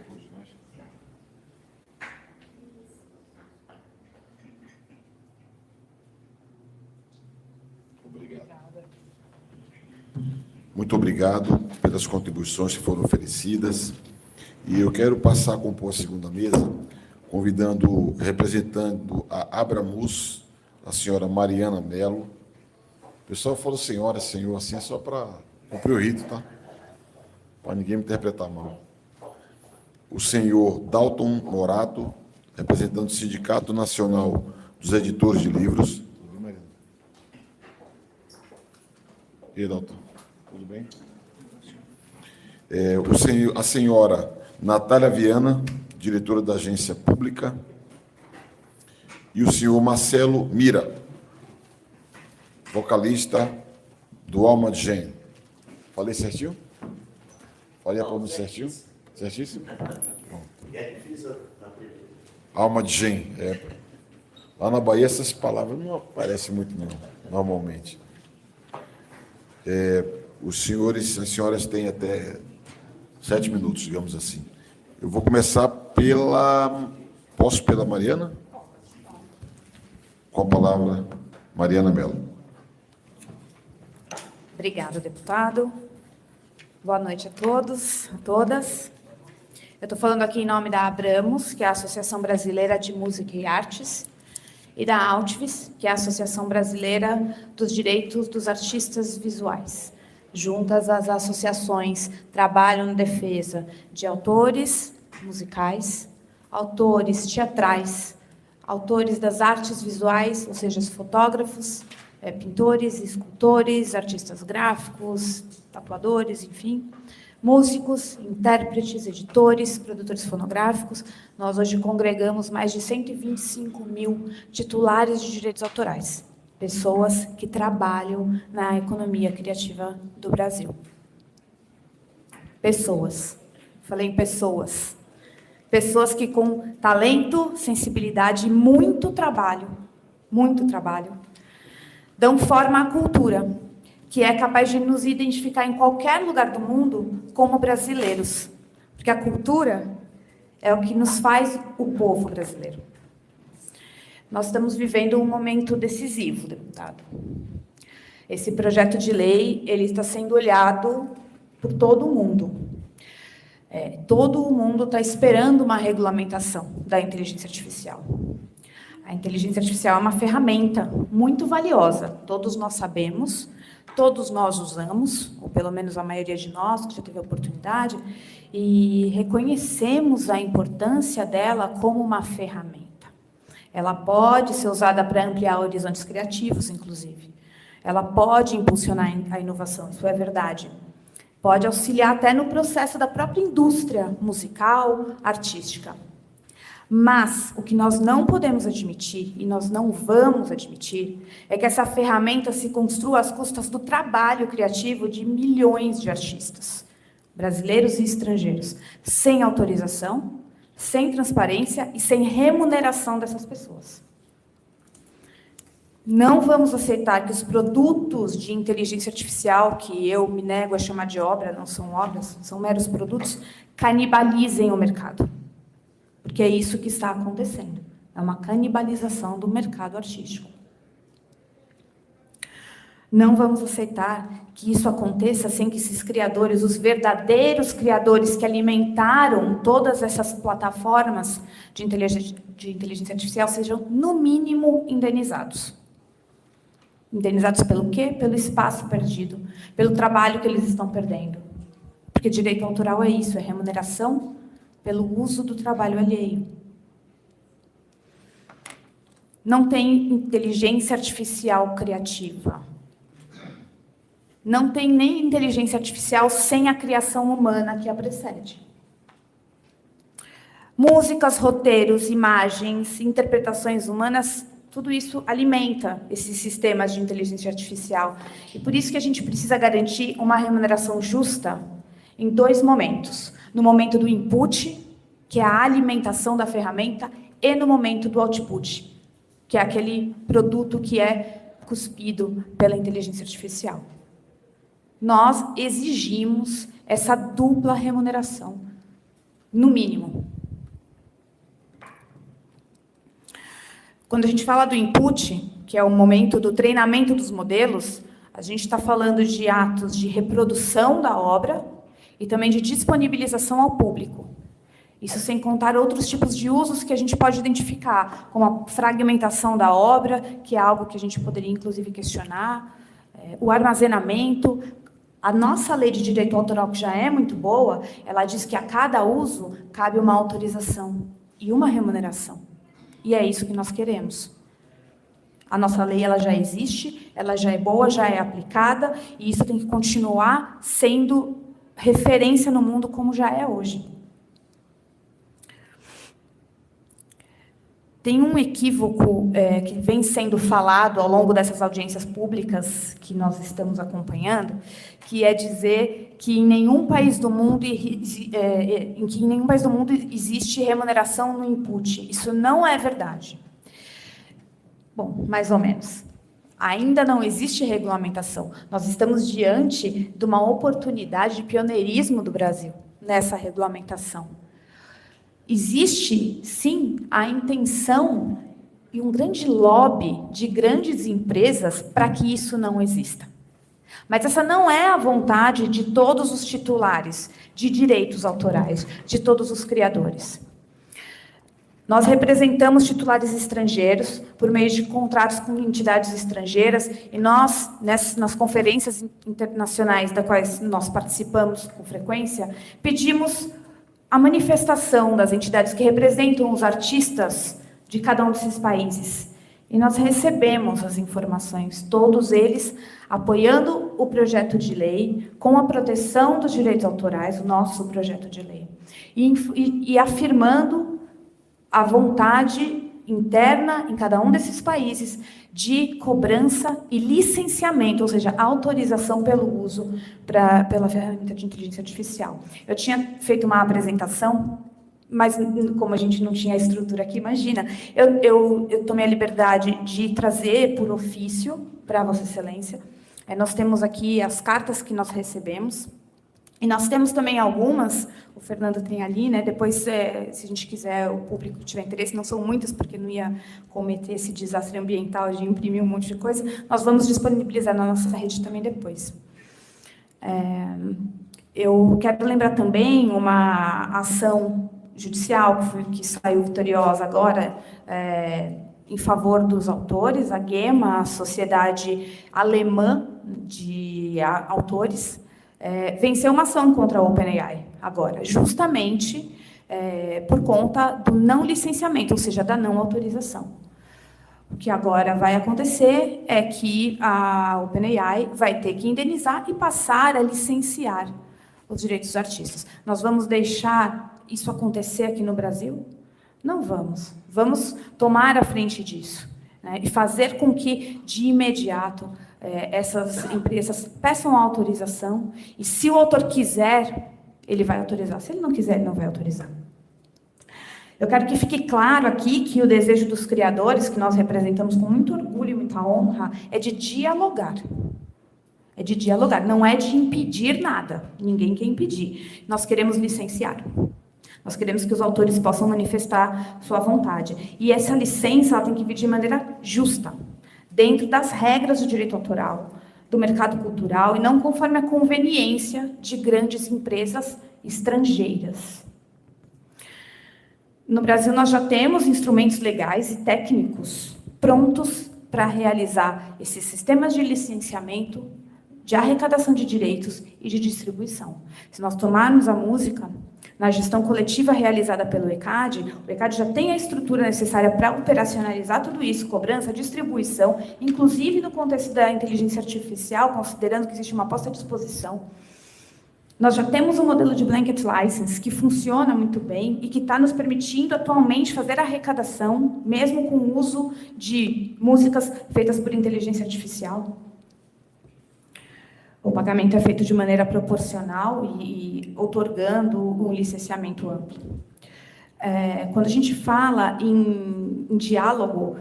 Muito obrigado pelas contribuições que foram oferecidas. E eu quero passar a compor a segunda mesa, convidando, representando a Abramus, a senhora Mariana Mello. O pessoal falou senhora, senhor, assim é só para cumprir o rito, tá? Para ninguém me interpretar mal. O senhor Dalton Morato, representando o Sindicato Nacional dos Editores de Livros. Tudo bem, Mariana? E aí, Dalton? Tudo bem? A senhora Natália Viana, diretora da Agência Pública, e o senhor Marcelo Mira, vocalista do Alma de Gen. Falei certinho? Falei a pronúncia certinho? Certíssimo? Alma de Gen. Lá na Bahia essas palavras não aparecem muito, não, normalmente. Os senhores e as senhoras têm até 7 minutos, digamos assim. Eu vou começar pela... Posso pela Mariana? Com a palavra, Mariana Mello. Obrigada, deputado. Boa noite a todos, a todas. Eu estou falando aqui em nome da Abramos, que é a Associação Brasileira de Música e Artes, e da Altvis, que é a Associação Brasileira dos Direitos dos Artistas Visuais. Juntas, as associações trabalham em defesa de autores musicais, autores teatrais, autores das artes visuais, ou seja, os fotógrafos, pintores, escultores, artistas gráficos, tatuadores, enfim, músicos, intérpretes, editores, produtores fonográficos. Nós hoje congregamos mais de 125 mil titulares de direitos autorais. Pessoas que trabalham na economia criativa do Brasil. Pessoas. Falei em pessoas. Pessoas que com talento, sensibilidade e muito trabalho, dão forma à cultura, que é capaz de nos identificar em qualquer lugar do mundo como brasileiros. Porque a cultura é o que nos faz o povo brasileiro. Nós estamos vivendo um momento decisivo, deputado. Esse projeto de lei, ele está sendo olhado por todo o mundo. Todo o mundo está esperando uma regulamentação da inteligência artificial. A inteligência artificial é uma ferramenta muito valiosa. Todos nós sabemos, todos nós usamos, ou pelo menos a maioria de nós que já teve a oportunidade, e reconhecemos a importância dela como uma ferramenta. Ela pode ser usada para ampliar horizontes criativos, inclusive. Ela pode impulsionar a inovação, isso é verdade. Pode auxiliar até no processo da própria indústria musical, artística. Mas o que nós não podemos admitir, e nós não vamos admitir, é que essa ferramenta se construa às custas do trabalho criativo de milhões de artistas, brasileiros e estrangeiros, sem autorização, sem transparência e sem remuneração dessas pessoas. Não vamos aceitar que os produtos de inteligência artificial, que eu me nego a chamar de obra, não são obras, são meros produtos, canibalizem o mercado. Porque é isso que está acontecendo. É uma canibalização do mercado artístico. Não vamos aceitar que isso aconteça sem que esses criadores, os verdadeiros criadores que alimentaram todas essas plataformas de inteligência artificial, sejam, no mínimo, indenizados. Indenizados pelo quê? Pelo espaço perdido, pelo trabalho que eles estão perdendo. Porque direito autoral é isso, é remuneração pelo uso do trabalho alheio. Não tem inteligência artificial criativa. Não tem nem inteligência artificial sem a criação humana que a precede. Músicas, roteiros, imagens, interpretações humanas, tudo isso alimenta esses sistemas de inteligência artificial. E por isso que a gente precisa garantir uma remuneração justa em 2 momentos. No momento do input, que é a alimentação da ferramenta, e no momento do output, que é aquele produto que é cuspido pela inteligência artificial. Nós exigimos essa dupla remuneração, no mínimo. Quando a gente fala do input, que é o momento do treinamento dos modelos, a gente está falando de atos de reprodução da obra e também de disponibilização ao público. Isso sem contar outros tipos de usos que a gente pode identificar, como a fragmentação da obra, que é algo que a gente poderia, inclusive, questionar, o armazenamento. A nossa lei de direito autoral, que já é muito boa, ela diz que a cada uso cabe uma autorização e uma remuneração. E é isso que nós queremos. A nossa lei ela já existe, ela já é boa, já é aplicada, e isso tem que continuar sendo referência no mundo como já é hoje. Tem um equívoco que vem sendo falado ao longo dessas audiências públicas que nós estamos acompanhando, que é dizer que em nenhum país do mundo existe remuneração no input. Isso não é verdade. Bom, mais ou menos. Ainda não existe regulamentação. Nós estamos diante de uma oportunidade de pioneirismo do Brasil nessa regulamentação. Existe, sim, a intenção e um grande lobby de grandes empresas para que isso não exista. Mas essa não é a vontade de todos os titulares de direitos autorais, de todos os criadores. Nós representamos titulares estrangeiros por meio de contratos com entidades estrangeiras e nós, nas conferências internacionais das quais nós participamos com frequência, pedimos a manifestação das entidades que representam os artistas de cada um desses países. E nós recebemos as informações, todos eles apoiando o projeto de lei, com a proteção dos direitos autorais, o nosso projeto de lei, e afirmando a vontade interna em cada um desses países de cobrança e licenciamento, ou seja, autorização pelo uso pela ferramenta de inteligência artificial. Eu tinha feito uma apresentação, mas como a gente não tinha a estrutura aqui, imagina, eu tomei a liberdade de trazer por ofício para Vossa Excelência Nós temos aqui as cartas que nós recebemos, e nós temos também algumas, o Fernando tem ali, né? Depois, se a gente quiser, o público tiver interesse, não são muitas, porque não ia cometer esse desastre ambiental de imprimir um monte de coisa, nós vamos disponibilizar na nossa rede também depois. Eu quero lembrar também uma ação judicial que saiu vitoriosa agora, em favor dos autores, a GEMA, a Sociedade Alemã de Autores, venceu uma ação contra a OpenAI agora, justamente por conta do não licenciamento, ou seja, da não autorização. O que agora vai acontecer é que a OpenAI vai ter que indenizar e passar a licenciar os direitos dos artistas. Nós vamos deixar isso acontecer aqui no Brasil? Não vamos. Vamos tomar a frente disso, né, e fazer com que, de imediato, essas empresas peçam a autorização, e se o autor quiser, ele vai autorizar. Se ele não quiser, ele não vai autorizar. Eu quero que fique claro aqui que o desejo dos criadores, que nós representamos com muito orgulho e muita honra, é de dialogar. É de dialogar, não é de impedir nada. Ninguém quer impedir. Nós queremos licenciar. Nós queremos que os autores possam manifestar sua vontade. E essa licença ela tem que vir de maneira justa, dentro das regras do direito autoral, do mercado cultural, e não conforme a conveniência de grandes empresas estrangeiras. No Brasil, nós já temos instrumentos legais e técnicos prontos para realizar esses sistemas de licenciamento, de arrecadação de direitos e de distribuição. Se nós tomarmos a música, na gestão coletiva realizada pelo ECAD, o ECAD já tem a estrutura necessária para operacionalizar tudo isso, cobrança, distribuição, inclusive no contexto da inteligência artificial, considerando que existe uma posta à disposição. Nós já temos um modelo de blanket license que funciona muito bem e que está nos permitindo atualmente fazer arrecadação, mesmo com o uso de músicas feitas por inteligência artificial. O pagamento é feito de maneira proporcional e outorgando um licenciamento amplo. Quando a gente fala em diálogo,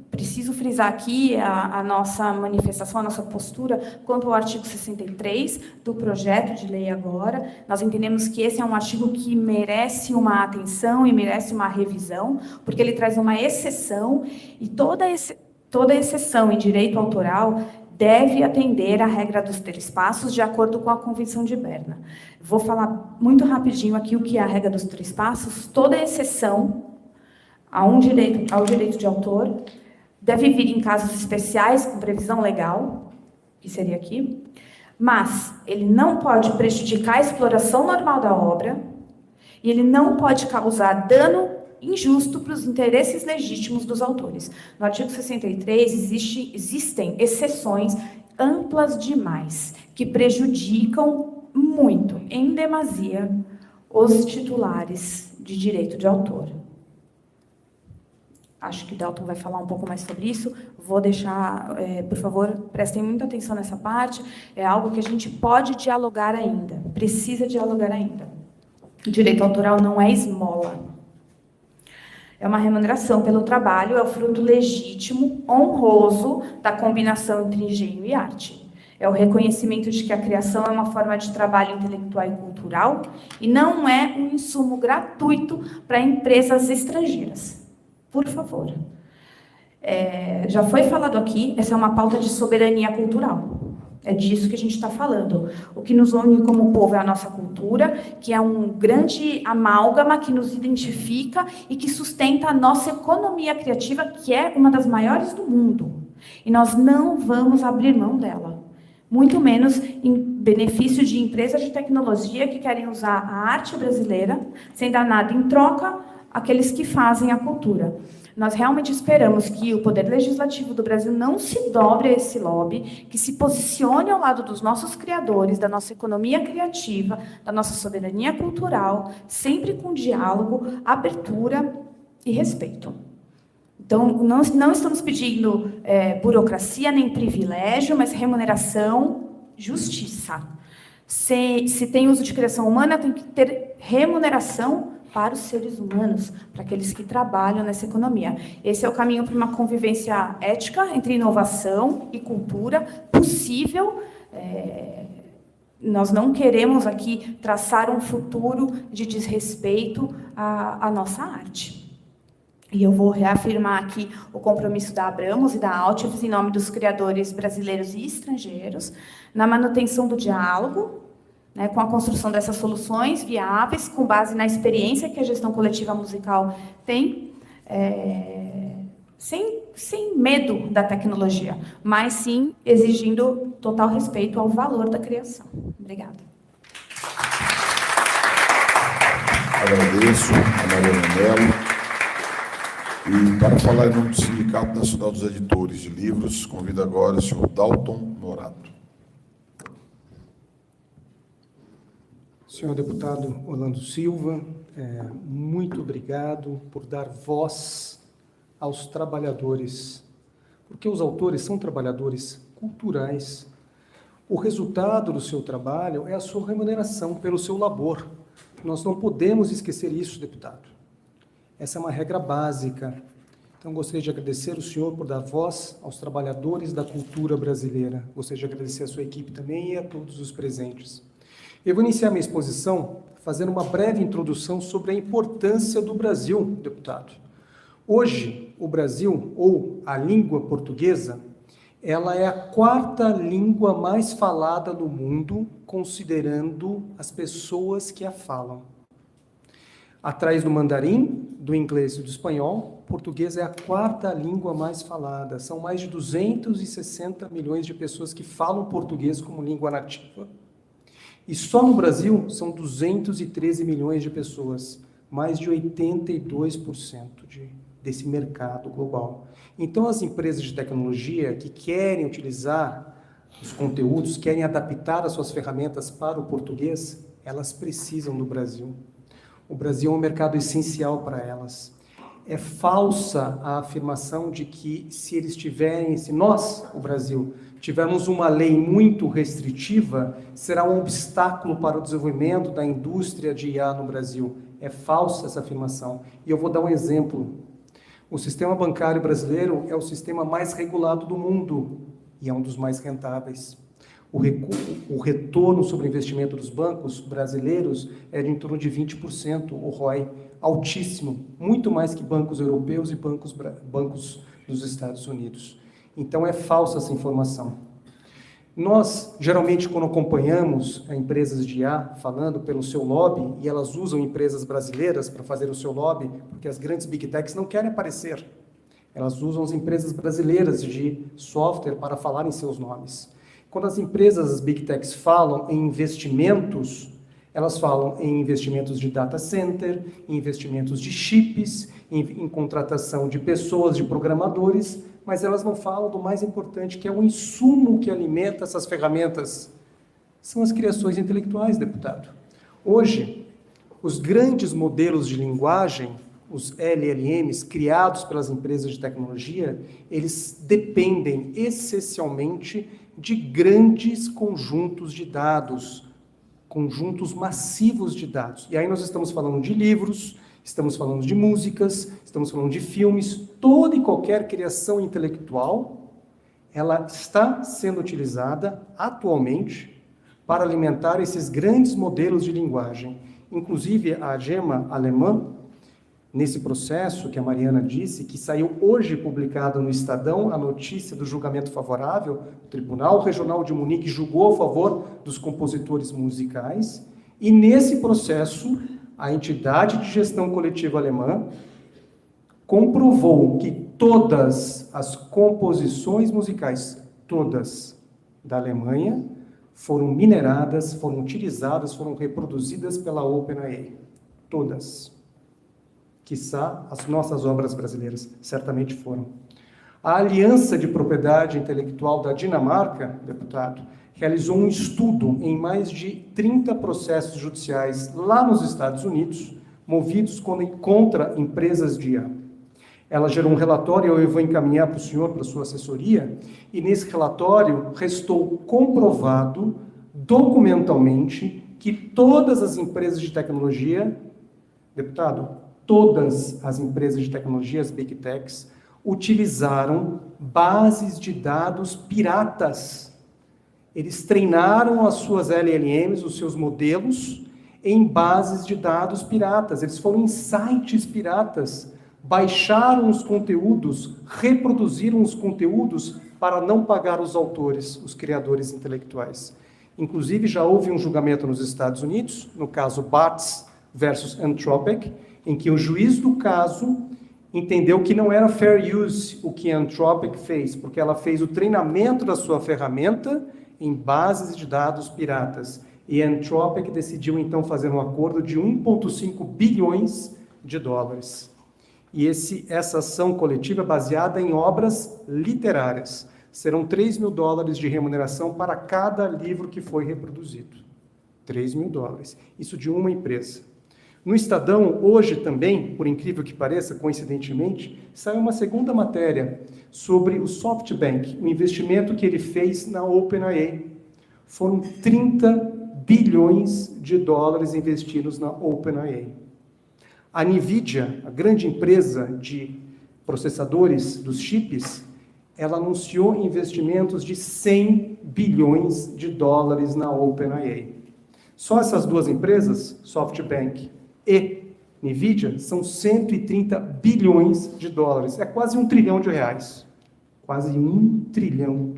preciso frisar aqui a nossa manifestação, a nossa postura quanto ao artigo 63 do projeto de lei agora. Nós entendemos que esse é um artigo que merece uma atenção e merece uma revisão, porque ele traz uma exceção, e toda exceção em direito autoral deve atender à regra dos 3 passos, de acordo com a Convenção de Berna. Vou falar muito rapidinho aqui o que é a regra dos 3 passos. Toda exceção ao direito de autor deve vir em casos especiais, com previsão legal, que seria aqui, mas ele não pode prejudicar a exploração normal da obra e ele não pode causar dano injusto para os interesses legítimos dos autores. No artigo 63 existem exceções amplas demais que prejudicam muito, em demasia, os titulares de direito de autor. Acho que o Dalton vai falar um pouco mais sobre isso. Vou deixar, por favor, prestem muita atenção nessa parte. É algo que a gente pode dialogar ainda, precisa dialogar ainda. O direito autoral não é esmola. É uma remuneração pelo trabalho, é o fruto legítimo, honroso da combinação entre engenho e arte. É o reconhecimento de que a criação é uma forma de trabalho intelectual e cultural e não é um insumo gratuito para empresas estrangeiras. Por favor. Já foi falado aqui, essa é uma pauta de soberania cultural. É disso que a gente está falando. O que nos une como povo é a nossa cultura, que é um grande amálgama que nos identifica e que sustenta a nossa economia criativa, que é uma das maiores do mundo. E nós não vamos abrir mão dela. Muito menos em benefício de empresas de tecnologia que querem usar a arte brasileira, sem dar nada em troca àqueles que fazem a cultura. Nós realmente esperamos que o Poder Legislativo do Brasil não se dobre a esse lobby, que se posicione ao lado dos nossos criadores, da nossa economia criativa, da nossa soberania cultural, sempre com diálogo, abertura e respeito. Então, não estamos pedindo burocracia nem privilégio, mas remuneração, justiça. Se tem uso de criação humana, tem que ter remuneração para os seres humanos, para aqueles que trabalham nessa economia. Esse é o caminho para uma convivência ética entre inovação e cultura possível. Nós não queremos aqui traçar um futuro de desrespeito à nossa arte. E eu vou reafirmar aqui o compromisso da Abramos e da Altius, em nome dos criadores brasileiros e estrangeiros, na manutenção do diálogo, né, com a construção dessas soluções viáveis, com base na experiência que a gestão coletiva musical tem, sem medo da tecnologia, mas sim exigindo total respeito ao valor da criação. Obrigada. Agradeço a Mariana Mello. E para falar em nome do Sindicato Nacional dos Editores de Livros, convido agora o senhor Dalton Norato. Senhor deputado Orlando Silva, muito obrigado por dar voz aos trabalhadores, porque os autores são trabalhadores culturais. O resultado do seu trabalho é a sua remuneração pelo seu labor. Nós não podemos esquecer isso, deputado. Essa é uma regra básica. Então, gostaria de agradecer o senhor por dar voz aos trabalhadores da cultura brasileira. Gostaria de agradecer a sua equipe também e a todos os presentes. Eu vou iniciar minha exposição fazendo uma breve introdução sobre a importância do Brasil, deputado. Hoje, o Brasil, ou a língua portuguesa, ela é a quarta língua mais falada no mundo, considerando as pessoas que a falam. Atrás do mandarim, do inglês e do espanhol, português é a quarta língua mais falada. São mais de 260 milhões de pessoas que falam português como língua nativa. E só no Brasil são 213 milhões de pessoas, mais de 82% desse mercado global. Então, as empresas de tecnologia que querem utilizar os conteúdos, querem adaptar as suas ferramentas para o português, elas precisam do Brasil. O Brasil é um mercado essencial para elas. É falsa a afirmação de que se nós, o Brasil, tivermos uma lei muito restritiva, será um obstáculo para o desenvolvimento da indústria de IA no Brasil. É falsa essa afirmação. E eu vou dar um exemplo. O sistema bancário brasileiro é o sistema mais regulado do mundo e é um dos mais rentáveis. O retorno sobre o investimento dos bancos brasileiros é de em torno de 20%, o ROI, altíssimo, muito mais que bancos europeus e bancos dos Estados Unidos. Então, é falsa essa informação. Nós, geralmente, quando acompanhamos empresas de IA falando pelo seu lobby, e elas usam empresas brasileiras para fazer o seu lobby, porque as grandes Big Techs não querem aparecer. Elas usam as empresas brasileiras de software para falar em seus nomes. Quando as empresas, as Big Techs, falam em investimentos, elas falam em investimentos de data center, em investimentos de chips, em contratação de pessoas, de programadores, mas elas não falam do mais importante, que é o insumo que alimenta essas ferramentas. São as criações intelectuais, deputado. Hoje, os grandes modelos de linguagem, os LLMs, criados pelas empresas de tecnologia, eles dependem essencialmente de grandes conjuntos de dados, conjuntos massivos de dados. E aí nós estamos falando de livros, estamos falando de músicas, estamos falando de filmes, toda e qualquer criação intelectual, ela está sendo utilizada atualmente para alimentar esses grandes modelos de linguagem. Inclusive, a AGEMA alemã, nesse processo que a Mariana disse, que saiu hoje publicado no Estadão, a notícia do julgamento favorável, o Tribunal Regional de Munique julgou a favor dos compositores musicais, e nesse processo, a entidade de gestão coletiva alemã comprovou que todas as composições musicais, todas da Alemanha, foram mineradas, foram utilizadas, foram reproduzidas pela OpenAI. Todas. Quiçá as nossas obras brasileiras certamente foram. A Aliança de Propriedade Intelectual da Dinamarca, deputado, realizou um estudo em mais de 30 processos judiciais lá nos Estados Unidos, movidos contra empresas de IA. Ela gerou um relatório, eu vou encaminhar para o senhor, para a sua assessoria, e nesse relatório restou comprovado, documentalmente, que todas as empresas de tecnologia Deputado, todas as empresas de tecnologia, as Big Techs, utilizaram bases de dados piratas. Eles treinaram as suas LLMs, os seus modelos, em bases de dados piratas. Eles foram em sites piratas, baixaram os conteúdos, reproduziram os conteúdos para não pagar os autores, os criadores intelectuais. Inclusive, já houve um julgamento nos Estados Unidos, no caso Bartz versus Anthropic, em que o juiz do caso entendeu que não era fair use o que a Anthropic fez, porque ela fez o treinamento da sua ferramenta em bases de dados piratas. E a Anthropic decidiu, então, fazer um acordo de 1,5 bilhões de dólares. E essa ação coletiva é baseada em obras literárias. Serão 3 mil dólares de remuneração para cada livro que foi reproduzido. 3 mil dólares. Isso de uma empresa. No Estadão, hoje também, por incrível que pareça, coincidentemente, saiu uma segunda matéria sobre o SoftBank, o investimento que ele fez na OpenAI. Foram 30 bilhões de dólares investidos na OpenAI. A NVIDIA, a grande empresa de processadores dos chips, ela anunciou investimentos de 100 bilhões de dólares na OpenAI. Só essas duas empresas, SoftBank e NVIDIA, são 130 bilhões de dólares. É quase R$1 trilhão. Quase R$1 trilhão.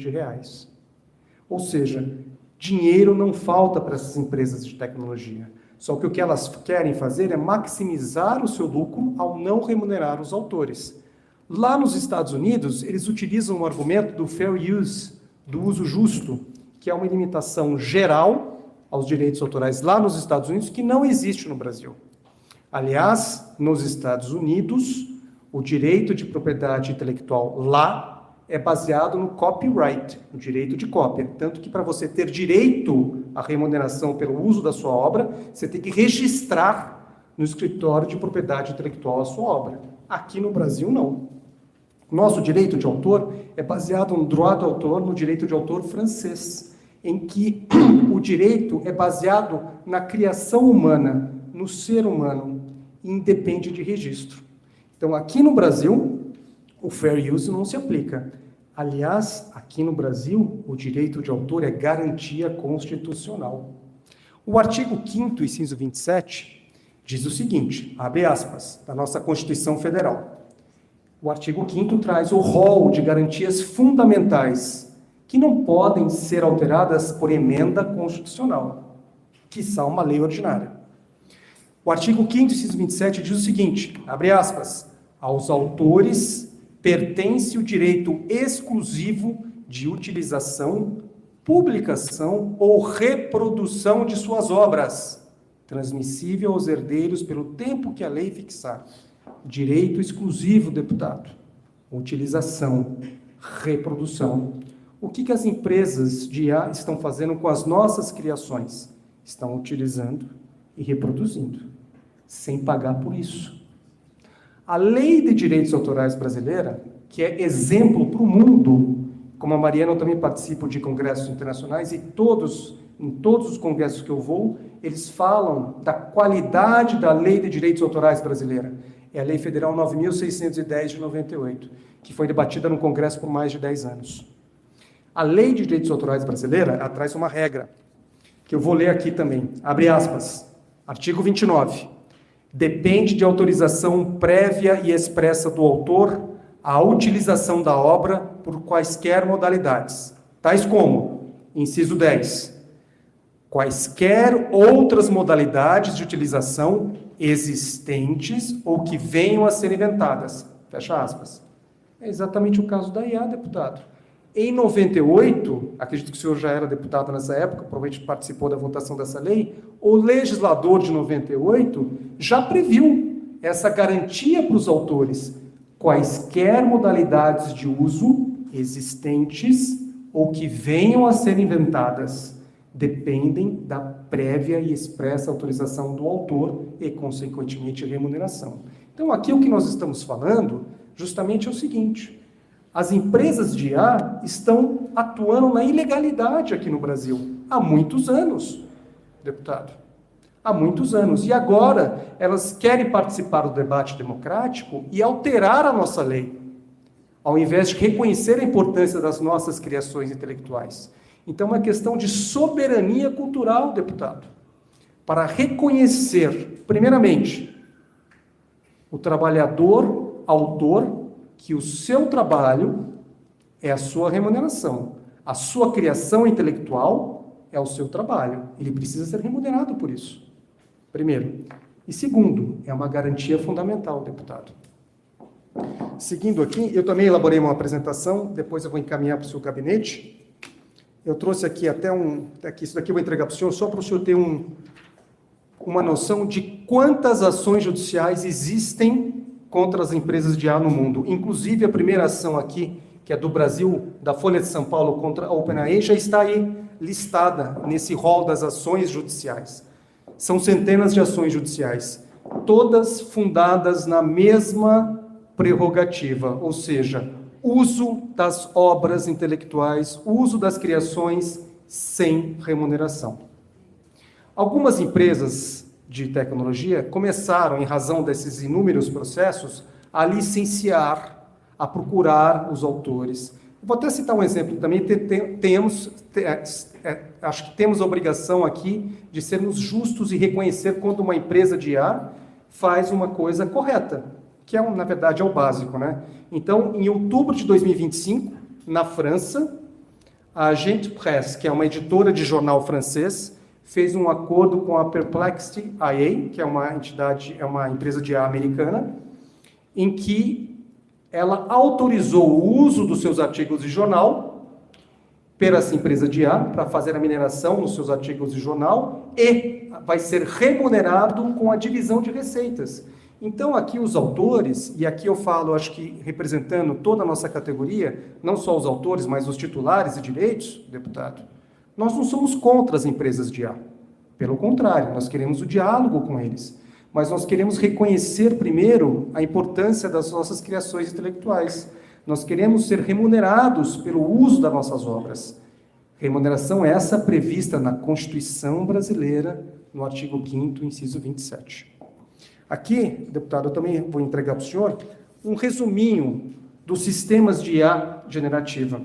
Ou seja, dinheiro não falta para essas empresas de tecnologia. Só que o que elas querem fazer é maximizar o seu lucro ao não remunerar os autores. Lá nos Estados Unidos, eles utilizam o argumento do fair use, do uso justo, que é uma limitação geral aos direitos autorais lá nos Estados Unidos, que não existe no Brasil. Aliás, nos Estados Unidos, o direito de propriedade intelectual lá é baseado no copyright, no direito de cópia. Tanto que para você ter direito à remuneração pelo uso da sua obra, você tem que registrar no escritório de propriedade intelectual a sua obra. Aqui no Brasil, não. Nosso direito de autor é baseado no droit d'auteur, no direito de autor francês, em que o direito é baseado na criação humana, no ser humano, e independe de registro. Então, aqui no Brasil, o fair use não se aplica. Aliás, aqui no Brasil, o direito de autor é garantia constitucional. O artigo 5º, inciso 27, diz o seguinte, abre aspas, da nossa Constituição Federal. O artigo 5º traz o rol de garantias fundamentais que não podem ser alteradas por emenda constitucional, quiçá uma lei ordinária. O artigo 5º, inciso 27, diz o seguinte, abre aspas, aos autores pertence o direito exclusivo de utilização, publicação ou reprodução de suas obras, transmissível aos herdeiros pelo tempo que a lei fixar. Direito exclusivo, deputado. Utilização, reprodução. O que as empresas de IA estão fazendo com as nossas criações? Estão utilizando e reproduzindo, sem pagar por isso. A Lei de Direitos Autorais brasileira, que é exemplo para o mundo, como a Mariana, eu também participo de congressos internacionais e em todos os congressos que eu vou, eles falam da qualidade da Lei de Direitos Autorais brasileira. É a Lei Federal 9.610 de 98, que foi debatida no Congresso por mais de 10 anos. A Lei de Direitos Autorais brasileira, ela traz uma regra, que eu vou ler aqui também. Abre aspas. Artigo 29. Depende de autorização prévia e expressa do autor a utilização da obra por quaisquer modalidades, tais como, inciso 10, quaisquer outras modalidades de utilização existentes ou que venham a ser inventadas. Fecha aspas. É exatamente o caso da IA, deputado. Em 98, acredito que o senhor já era deputado nessa época, provavelmente participou da votação dessa lei, o legislador de 98 já previu essa garantia para os autores. Quaisquer modalidades de uso existentes ou que venham a ser inventadas dependem da prévia e expressa autorização do autor e, consequentemente, remuneração. Então, aqui o que nós estamos falando justamente é o seguinte: as empresas de IA estão atuando na ilegalidade aqui no Brasil há muitos anos, deputado. há muitos anos. E agora elas querem participar do debate democrático e alterar a nossa lei, ao invés de reconhecer a importância das nossas criações intelectuais. Então, é uma questão de soberania cultural, deputado, para reconhecer, primeiramente, o trabalhador, autor, que o seu trabalho é a sua remuneração, a sua criação intelectual é o seu trabalho. Ele precisa ser remunerado por isso, primeiro. E segundo, é uma garantia fundamental, deputado. Seguindo aqui, eu também elaborei uma apresentação, depois eu vou encaminhar para o seu gabinete. Eu trouxe aqui isso daqui eu vou entregar para o senhor, só para o senhor ter uma noção de quantas ações judiciais existem contra as empresas de IA no mundo. Inclusive, a primeira ação aqui, que é do Brasil, da Folha de São Paulo contra a OpenAI, já está aí listada nesse rol das ações judiciais. São centenas de ações judiciais, todas fundadas na mesma prerrogativa, ou seja, uso das obras intelectuais, uso das criações sem remuneração. Algumas empresas de tecnologia começaram, em razão desses inúmeros processos, a licenciar, a procurar os autores. Vou até citar um exemplo também. Acho que temos a obrigação aqui de sermos justos e reconhecer quando uma empresa de IA faz uma coisa correta, que na verdade é o básico, né? Então, em outubro de 2025, na França, a Agence Presse, que é uma editora de jornal francês, fez um acordo com a Perplexity IA, que é uma empresa de IA americana, em que ela autorizou o uso dos seus artigos de jornal por essa empresa de IA para fazer a mineração nos seus artigos de jornal e vai ser remunerado com a divisão de receitas. Então, aqui os autores, e aqui eu falo, acho que representando toda a nossa categoria, não só os autores, mas os titulares de direitos, deputado, nós não somos contra as empresas de IA. Pelo contrário, nós queremos o diálogo com eles. Mas nós queremos reconhecer primeiro a importância das nossas criações intelectuais. Nós queremos ser remunerados pelo uso das nossas obras. Remuneração essa prevista na Constituição brasileira, no artigo 5º, inciso 27. Aqui, deputado, eu também vou entregar para o senhor um resuminho dos sistemas de IA generativa.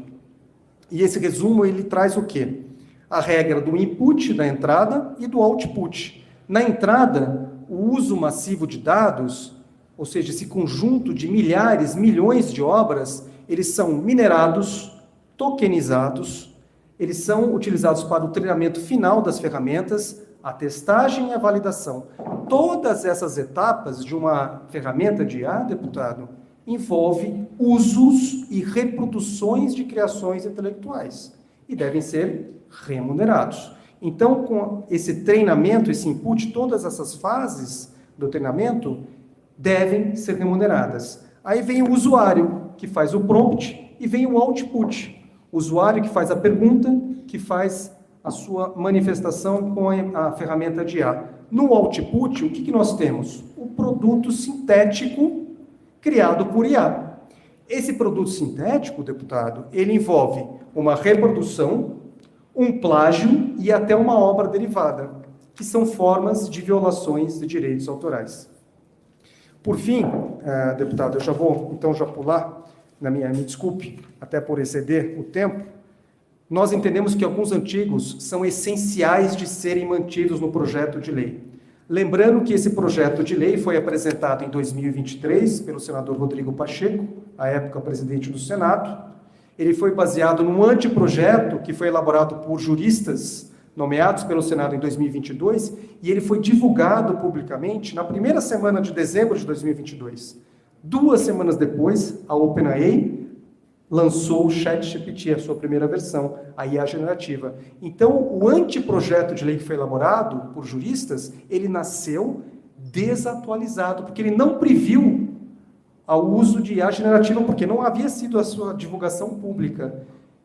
E esse resumo, ele traz o quê? A regra do input, da entrada, e do output. Na entrada, o uso massivo de dados, ou seja, esse conjunto de milhares, milhões de obras, eles são minerados, tokenizados, eles são utilizados para o treinamento final das ferramentas, a testagem e a validação. Todas essas etapas de uma ferramenta de IA, deputado, envolve usos e reproduções de criações intelectuais e devem ser remunerados. Então, com esse treinamento, esse input, todas essas fases do treinamento devem ser remuneradas. Aí vem o usuário, que faz o prompt, e vem o output. O usuário que faz a pergunta, que faz a sua manifestação com a ferramenta de IA. No output, o que nós temos? O produto sintético criado por IA. Esse produto sintético, deputado, ele envolve uma reprodução, um plágio e até uma obra derivada, que são formas de violações de direitos autorais. Por fim, deputado, eu já vou então já pular, me desculpe, até por exceder o tempo, nós entendemos que alguns artigos são essenciais de serem mantidos no projeto de lei. Lembrando que esse projeto de lei foi apresentado em 2023 pelo senador Rodrigo Pacheco, à época presidente do Senado. Ele foi baseado num anteprojeto que foi elaborado por juristas nomeados pelo Senado em 2022 e ele foi divulgado publicamente na primeira semana de dezembro de 2022. 2 semanas depois, a OpenAI lançou o ChatGPT, a sua primeira versão, a IA generativa. Então, o anteprojeto de lei que foi elaborado por juristas, ele nasceu desatualizado, porque ele não previu ao uso de IA generativa, porque não havia sido a sua divulgação pública.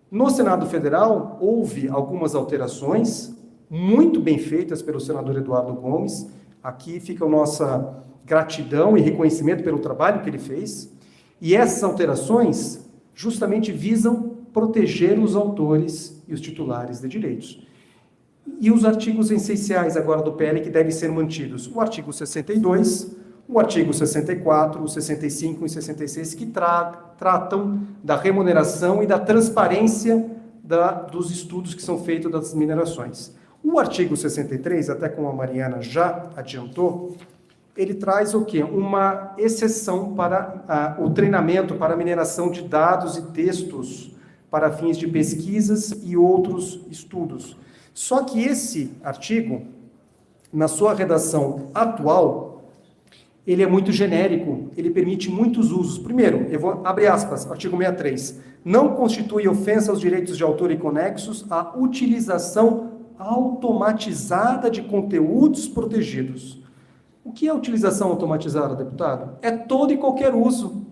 No Senado Federal, houve algumas alterações, muito bem feitas pelo senador Eduardo Gomes. Aqui fica a nossa gratidão e reconhecimento pelo trabalho que ele fez. E essas alterações justamente visam proteger os autores e os titulares de direitos. E os artigos essenciais agora do PL que devem ser mantidos. O artigo 62, o artigo 64, o 65 e 66, que tratam da remuneração e da transparência dos estudos que são feitos das minerações. O artigo 63, até como a Mariana já adiantou, ele traz o quê? Uma exceção para o treinamento, para a mineração de dados e textos para fins de pesquisas e outros estudos. Só que esse artigo, na sua redação atual, ele é muito genérico, ele permite muitos usos. Primeiro, eu vou abrir aspas, artigo 63. Não constitui ofensa aos direitos de autor e conexos a utilização automatizada de conteúdos protegidos. O que é utilização automatizada, deputado? É todo e qualquer uso.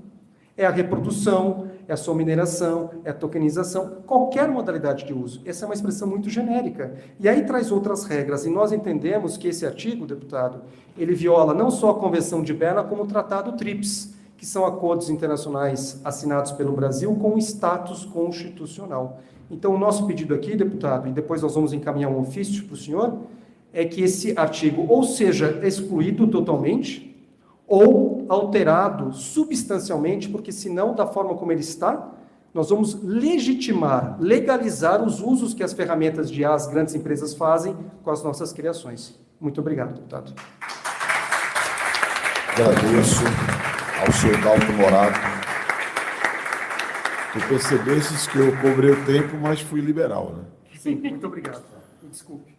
É a reprodução, é a sua mineração, é a tokenização, qualquer modalidade de uso. Essa é uma expressão muito genérica. E aí traz outras regras. E nós entendemos que esse artigo, deputado, ele viola não só a Convenção de Berna, como o Tratado TRIPS, que são acordos internacionais assinados pelo Brasil com status constitucional. Então, o nosso pedido aqui, deputado, e depois nós vamos encaminhar um ofício para o senhor, é que esse artigo ou seja excluído totalmente, ou alterado substancialmente, porque senão, da forma como ele está, nós vamos legitimar, legalizar os usos que as ferramentas de as grandes empresas fazem com as nossas criações. Muito obrigado, deputado. Agradeço ao senhor Dalton Morato. Tu percebesses que eu cobrei o tempo, mas fui liberal, né? Sim, muito obrigado. Me desculpe.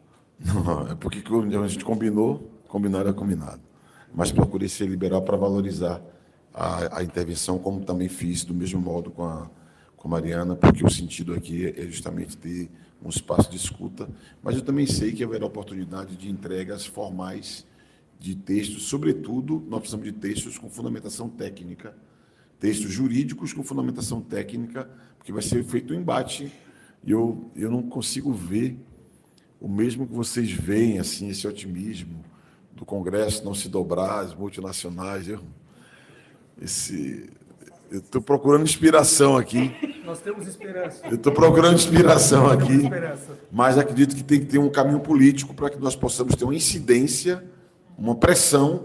Não, é porque a gente combinou, combinado é combinado. Mas procurei ser liberal para valorizar a intervenção, como também fiz do mesmo modo com a Mariana, porque o sentido aqui é justamente ter um espaço de escuta, mas eu também sei que haverá oportunidade de entregas formais de textos, sobretudo, nós precisamos de textos com fundamentação técnica, textos jurídicos com fundamentação técnica, porque vai ser feito um embate, e eu não consigo ver o mesmo que vocês veem, assim, esse otimismo do Congresso não se dobrar, as multinacionais. Eu estou procurando inspiração aqui. Nós temos esperança. Eu estou procurando inspiração aqui, mas acredito que tem que ter um caminho político para que nós possamos ter uma incidência, uma pressão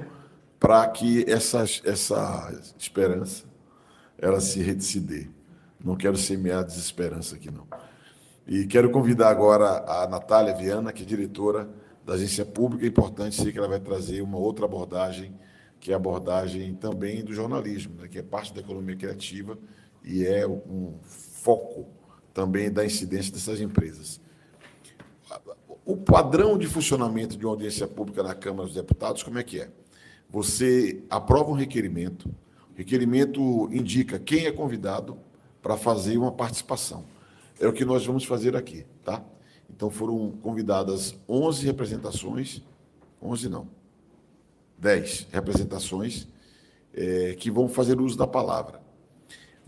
para que essa esperança ela se dê. Não quero semear desesperança aqui, não. E quero convidar agora a Natália Viana, que é diretora da Agência Pública. É importante, sei que ela vai trazer uma outra abordagem, que é a abordagem também do jornalismo, né, que é parte da economia criativa e é um foco também da incidência dessas empresas. O padrão de funcionamento de uma audiência pública na Câmara dos Deputados, como é que é? Você aprova um requerimento, o requerimento indica quem é convidado para fazer uma participação. É o que nós vamos fazer aqui, tá? Então, foram convidadas 11 representações, 11 não, 10 representações que vão fazer uso da palavra.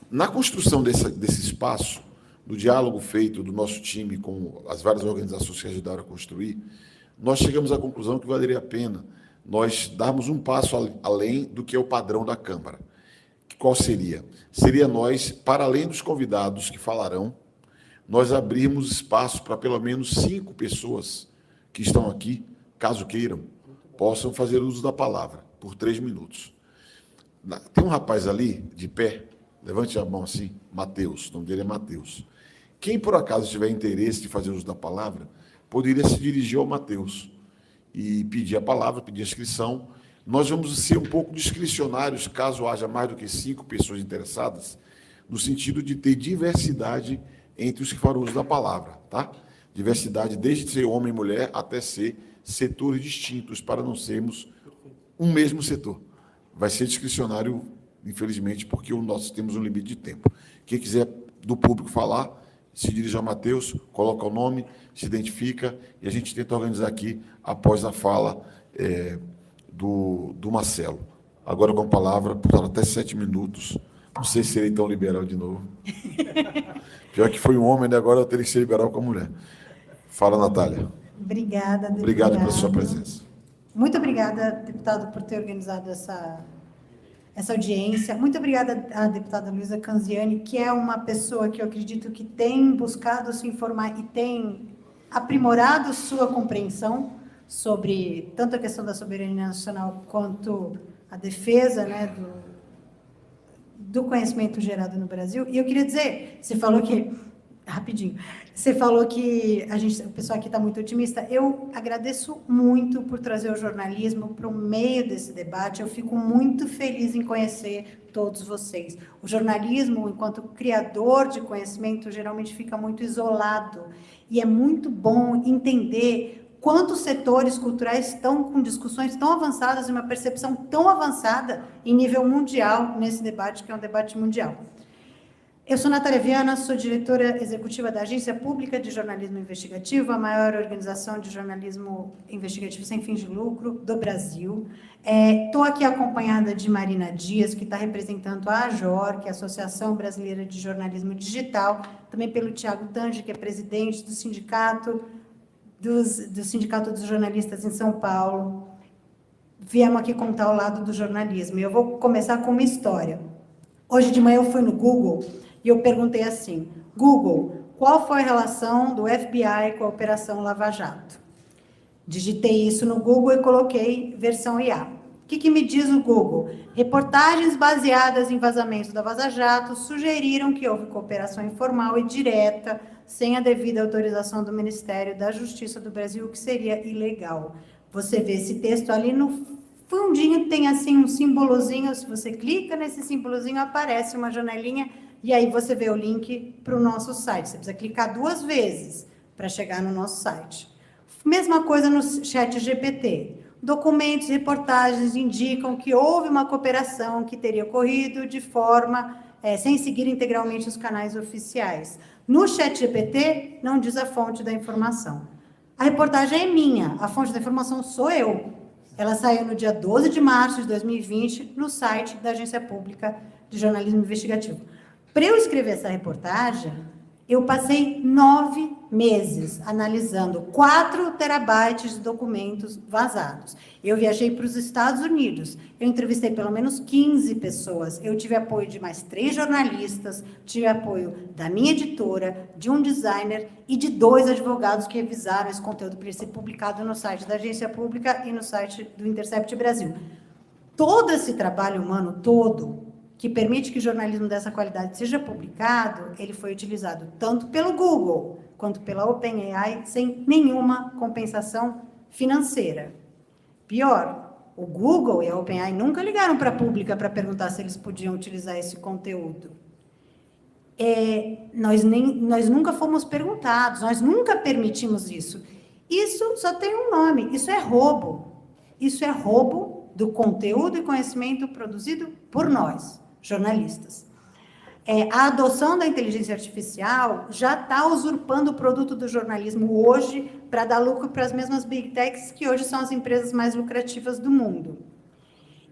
Na construção desse espaço, do diálogo feito do nosso time com as várias organizações que ajudaram a construir, nós chegamos à conclusão que valeria a pena nós darmos um passo além do que é o padrão da Câmara. Qual seria? Seria nós, para além dos convidados que falarão, nós abrimos espaço para pelo menos 5 pessoas que estão aqui, caso queiram, possam fazer uso da palavra, por 3 minutos. Tem um rapaz ali, de pé, levante a mão assim, Mateus, o nome dele é Mateus. Quem, por acaso, tiver interesse de fazer uso da palavra, poderia se dirigir ao Mateus e pedir a palavra, pedir a inscrição. Nós vamos ser um pouco discricionários, caso haja mais do que 5 pessoas interessadas, no sentido de ter diversidade entre os que farão uso da palavra, tá? Diversidade desde ser homem e mulher até ser setores distintos, para não sermos um mesmo setor. Vai ser discricionário, infelizmente, porque nós temos um limite de tempo. Quem quiser do público falar, se dirige ao Mateus, coloca o nome, se identifica, e a gente tenta organizar aqui, após a fala do Marcelo. Agora com a palavra, por até 7 minutos. Não sei se serei tão liberal de novo. Pior que foi um homem, né? Agora eu teria que ser liberal com a mulher. Fala, Natália. Obrigada, deputado. Obrigado pela sua presença. Muito obrigada, deputado, por ter organizado essa audiência. Muito obrigada à deputada Luísa Canziani, que é uma pessoa que eu acredito que tem buscado se informar e tem aprimorado sua compreensão sobre tanto a questão da soberania nacional quanto a defesa, né, do conhecimento gerado no Brasil. E eu queria dizer, você falou que... Rapidinho. Você falou que o pessoal aqui está muito otimista. Eu agradeço muito por trazer o jornalismo para o meio desse debate. Eu fico muito feliz em conhecer todos vocês. O jornalismo, enquanto criador de conhecimento, geralmente fica muito isolado. E é muito bom entender quantos setores culturais estão com discussões tão avançadas e uma percepção tão avançada em nível mundial nesse debate, que é um debate mundial. Eu sou Natália Viana, sou diretora executiva da Agência Pública de Jornalismo Investigativo, a maior organização de jornalismo investigativo sem fins de lucro do Brasil. Estou aqui acompanhada de Marina Dias, que está representando a AJOR, que é a Associação Brasileira de Jornalismo Digital, também pelo Tiago Tange, que é presidente do Sindicato dos Jornalistas em São Paulo. Viemos aqui contar o lado do jornalismo. E eu vou começar com uma história. Hoje de manhã eu fui no Google e eu perguntei assim: Google, qual foi a relação do FBI com a Operação Lava Jato? Digitei isso no Google e coloquei versão IA. O que me diz o Google? Reportagens baseadas em vazamentos da Vaza Jato sugeriram que houve cooperação informal e direta, sem a devida autorização do Ministério da Justiça do Brasil, o que seria ilegal. Você vê esse texto ali no fundinho, tem assim um símbolozinho. Se você clica nesse símbolozinho, aparece uma janelinha e aí você vê o link para o nosso site. Você precisa clicar 2 vezes para chegar no nosso site. Mesma coisa no chat GPT. Documentos e reportagens indicam que houve uma cooperação que teria ocorrido de forma sem seguir integralmente os canais oficiais. No chat GPT, não diz a fonte da informação. A reportagem é minha, a fonte da informação sou eu. Ela saiu no dia 12 de março de 2020 no site da Agência Pública de Jornalismo Investigativo. Para eu escrever essa reportagem, eu passei 9 meses analisando 4 terabytes de documentos vazados. Eu viajei para os Estados Unidos, eu entrevistei pelo menos 15 pessoas, eu tive apoio de mais 3 jornalistas, tive apoio da minha editora, de um designer e de 2 advogados que revisaram esse conteúdo para ser publicado no site da Agência Pública e no site do Intercept Brasil. Todo esse trabalho humano, que permite que jornalismo dessa qualidade seja publicado, ele foi utilizado tanto pelo Google quanto pela OpenAI sem nenhuma compensação financeira. Pior, o Google e a OpenAI nunca ligaram para a pública para perguntar se eles podiam utilizar esse conteúdo. Nós nunca fomos perguntados, nós nunca permitimos isso. Isso só tem um nome, isso é roubo. Isso é roubo do conteúdo e conhecimento produzido por nós, jornalistas. A adoção da inteligência artificial já está usurpando o produto do jornalismo hoje para dar lucro para as mesmas big techs que hoje são as empresas mais lucrativas do mundo.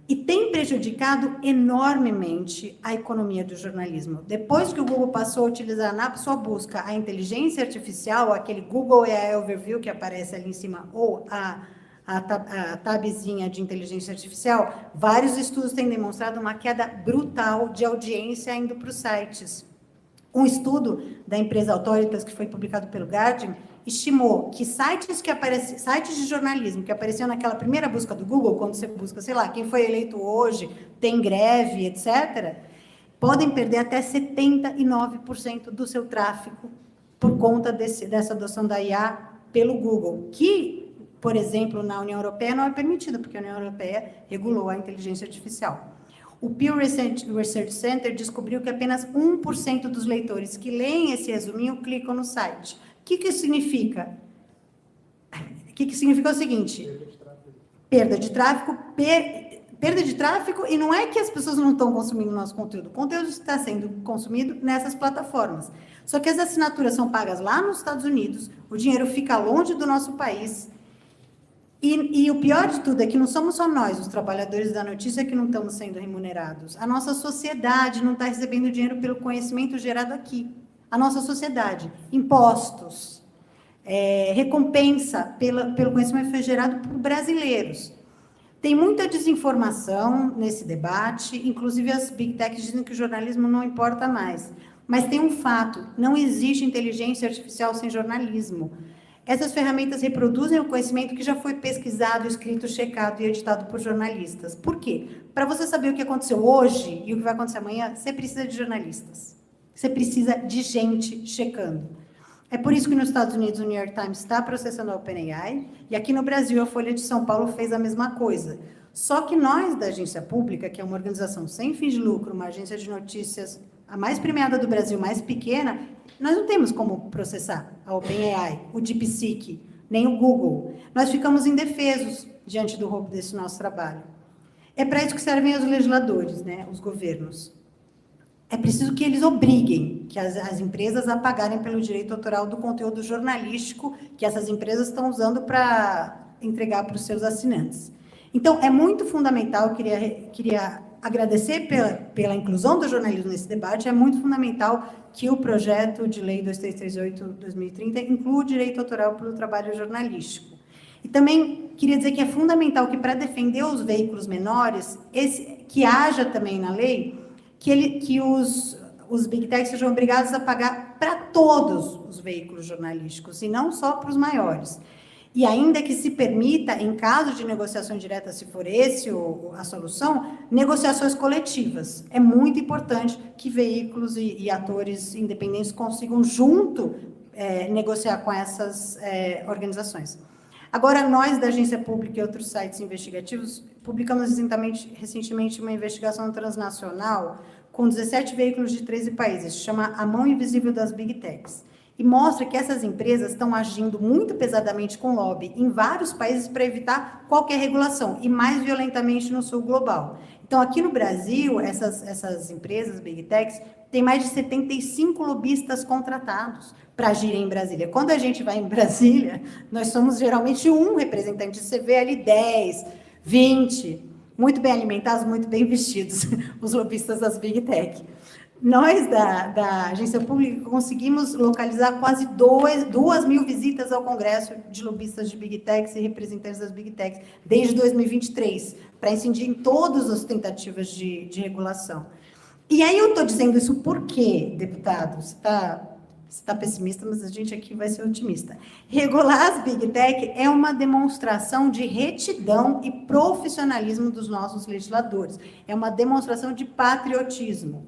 E tem prejudicado enormemente a economia do jornalismo. Depois que o Google passou a utilizar na sua busca a inteligência artificial, aquele Google AI Overview que aparece ali em cima, ou a tabzinha de inteligência artificial, vários estudos têm demonstrado uma queda brutal de audiência indo para os sites. Um estudo da empresa Authoritas, que foi publicado pelo Guardian, estimou que sites de jornalismo que apareciam naquela primeira busca do Google, quando você busca, sei lá, quem foi eleito hoje, tem greve, etc., podem perder até 79% do seu tráfego por conta dessa adoção da IA pelo Google, que, por exemplo, na União Europeia não é permitido, porque a União Europeia regulou a inteligência artificial. O Pew Research Center descobriu que apenas 1% dos leitores que leem esse resuminho clicam no site. O que isso significa? O que significa o seguinte: perda de tráfego, e não é que as pessoas não estão consumindo nosso conteúdo. O conteúdo está sendo consumido nessas plataformas. Só que as assinaturas são pagas lá nos Estados Unidos, o dinheiro fica longe do nosso país. E o pior de tudo é que não somos só nós, os trabalhadores da notícia, que não estamos sendo remunerados. A nossa sociedade não está recebendo dinheiro pelo conhecimento gerado aqui. A nossa sociedade, impostos, recompensa pelo conhecimento que foi gerado por brasileiros. Tem muita desinformação nesse debate, inclusive as big techs dizem que o jornalismo não importa mais. Mas tem um fato: não existe inteligência artificial sem jornalismo. Essas ferramentas reproduzem o conhecimento que já foi pesquisado, escrito, checado e editado por jornalistas. Por quê? Para você saber o que aconteceu hoje e o que vai acontecer amanhã, você precisa de jornalistas. Você precisa de gente checando. É por isso que nos Estados Unidos o New York Times está processando a OpenAI, e aqui no Brasil a Folha de São Paulo fez a mesma coisa. Só que nós, da agência pública, que é uma organização sem fins de lucro, uma agência de notícias a mais premiada do Brasil, mais pequena, nós não temos como processar a OpenAI, o DeepSeek, nem o Google. Nós ficamos indefesos diante do roubo desse nosso trabalho. É para isso que servem os legisladores, né, os governos. É preciso que eles obriguem que as empresas a pagarem pelo direito autoral do conteúdo jornalístico que essas empresas estão usando para entregar para os seus assinantes. Então, é muito fundamental, queria agradecer pela inclusão do jornalismo nesse debate, é muito fundamental que o projeto de lei 2338/2030 inclua o direito autoral pelo trabalho jornalístico. E também queria dizer que é fundamental que, para defender os veículos menores, que haja também na lei que os Big Techs sejam obrigados a pagar para todos os veículos jornalísticos, e não só para os maiores. E ainda que se permita, em caso de negociação direta, se for esse a solução, negociações coletivas. É muito importante que veículos e atores independentes consigam junto negociar com essas organizações. Agora, nós da Agência Pública e outros sites investigativos publicamos recentemente uma investigação transnacional com 17 veículos de 13 países, chama A Mão Invisível das Big Techs, e mostra que essas empresas estão agindo muito pesadamente com lobby em vários países para evitar qualquer regulação, e mais violentamente no sul global. Então, aqui no Brasil, essas empresas, Big Techs, têm mais de 75 lobistas contratados para agirem em Brasília. Quando a gente vai em Brasília, nós somos geralmente um representante. Você vê ali 10, 20, muito bem alimentados, muito bem vestidos, os lobistas das Big Tech. Nós, da agência pública, conseguimos localizar quase 2.000 visitas ao Congresso de lobistas de Big Techs e representantes das Big Techs desde 2023, para incidir em todas as tentativas de regulação. E aí eu estou dizendo isso por quê, deputado? Você está pessimista, mas a gente aqui vai ser otimista. Regular as Big Tech é uma demonstração de retidão e profissionalismo dos nossos legisladores. É uma demonstração de patriotismo.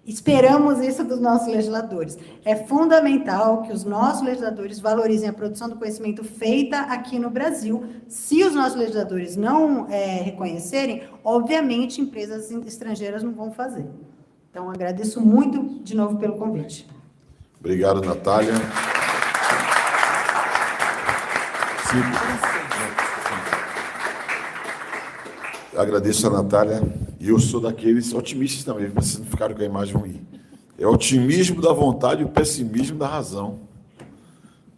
Esperamos isso dos nossos legisladores. É fundamental que os nossos legisladores valorizem a produção do conhecimento feita aqui no Brasil. Se os nossos legisladores não reconhecerem, obviamente, empresas estrangeiras não vão fazer. Então, agradeço muito, de novo, pelo convite. Obrigado, Natália. Agradeço a Natália. E eu sou daqueles otimistas também, para vocês não ficarem com a imagem ruim. É o otimismo da vontade e o pessimismo da razão,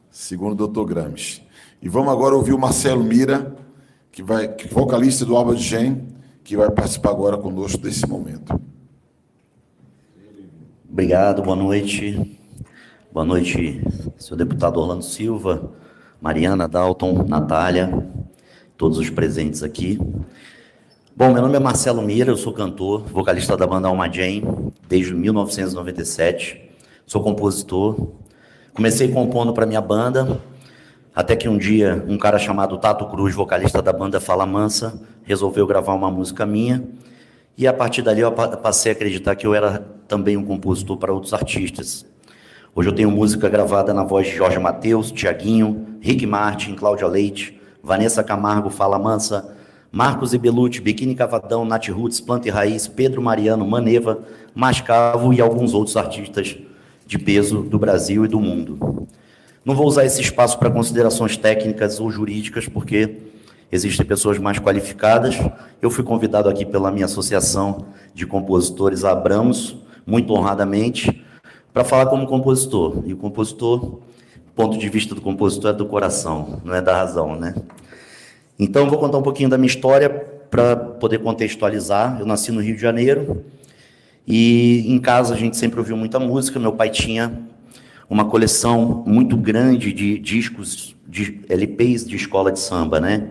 segundo o Dr. Gramsci. E vamos agora ouvir o Marcelo Mira, que é vocalista do Alba de Gen, que vai participar agora conosco desse momento. Obrigado, boa noite. Boa noite, senhor deputado Orlando Silva, Mariana, Dalton, Natália, todos os presentes aqui. Bom, meu nome é Marcelo Mira, eu sou cantor, vocalista da banda Alma Jane, desde 1997. Sou compositor. Comecei compondo para minha banda, até que um dia um cara chamado Tato Cruz, vocalista da banda Fala Mansa, resolveu gravar uma música minha. E a partir dali eu passei a acreditar que eu era também um compositor para outros artistas. Hoje eu tenho música gravada na voz de Jorge Mateus, Tiaguinho, Rick Martin, Cláudia Leite, Vanessa Camargo, Fala Mansa, Marcos e Belucci, Biquíni Cavadão, Nath Roots, Planta e Raiz, Pedro Mariano, Maneva, Mascavo e alguns outros artistas de peso do Brasil e do mundo. Não vou usar esse espaço para considerações técnicas ou jurídicas, porque existem pessoas mais qualificadas. Eu fui convidado aqui pela minha associação de compositores, a Abramos, muito honradamente, para falar como compositor. E o compositor, o ponto de vista do compositor é do coração, não é da razão, né? Então, vou contar um pouquinho da minha história para poder contextualizar. Eu nasci no Rio de Janeiro e em casa a gente sempre ouviu muita música. Meu pai tinha uma coleção muito grande de discos, de LPs de escola de samba, né?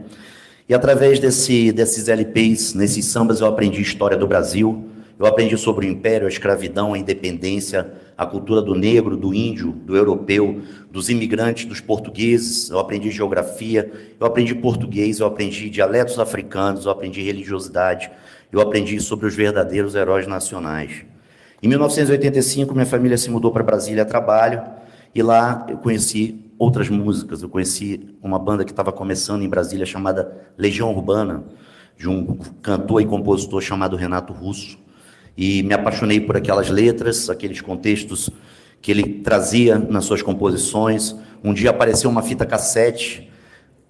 E através desses LPs, nesses sambas, eu aprendi história do Brasil, eu aprendi sobre o Império, a escravidão, a independência, a cultura do negro, do índio, do europeu, dos imigrantes, dos portugueses. Eu aprendi geografia, eu aprendi português, eu aprendi dialetos africanos, eu aprendi religiosidade, eu aprendi sobre os verdadeiros heróis nacionais. Em 1985, minha família se mudou para Brasília a trabalho, e lá eu conheci outras músicas. Eu conheci uma banda que estava começando em Brasília, chamada Legião Urbana, de um cantor e compositor chamado Renato Russo, e me apaixonei por aquelas letras, aqueles contextos que ele trazia nas suas composições. Um dia apareceu uma fita cassete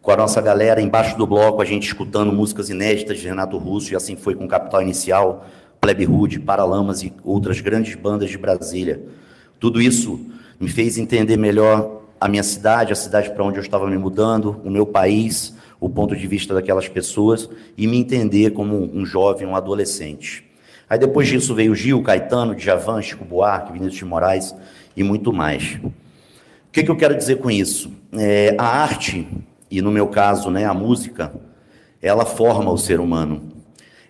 com a nossa galera embaixo do bloco, a gente escutando músicas inéditas de Renato Russo, e assim foi com Capital Inicial, Plebe Rude, Paralamas e outras grandes bandas de Brasília. Tudo isso me fez entender melhor a minha cidade, a cidade para onde eu estava me mudando, o meu país, o ponto de vista daquelas pessoas, e me entender como um jovem, um adolescente. Aí depois disso veio Gil, Caetano, Djavan, Chico Buarque, Vinícius de Moraes e muito mais. O que eu quero dizer com isso? A arte, e no meu caso, né, a música, ela forma o ser humano.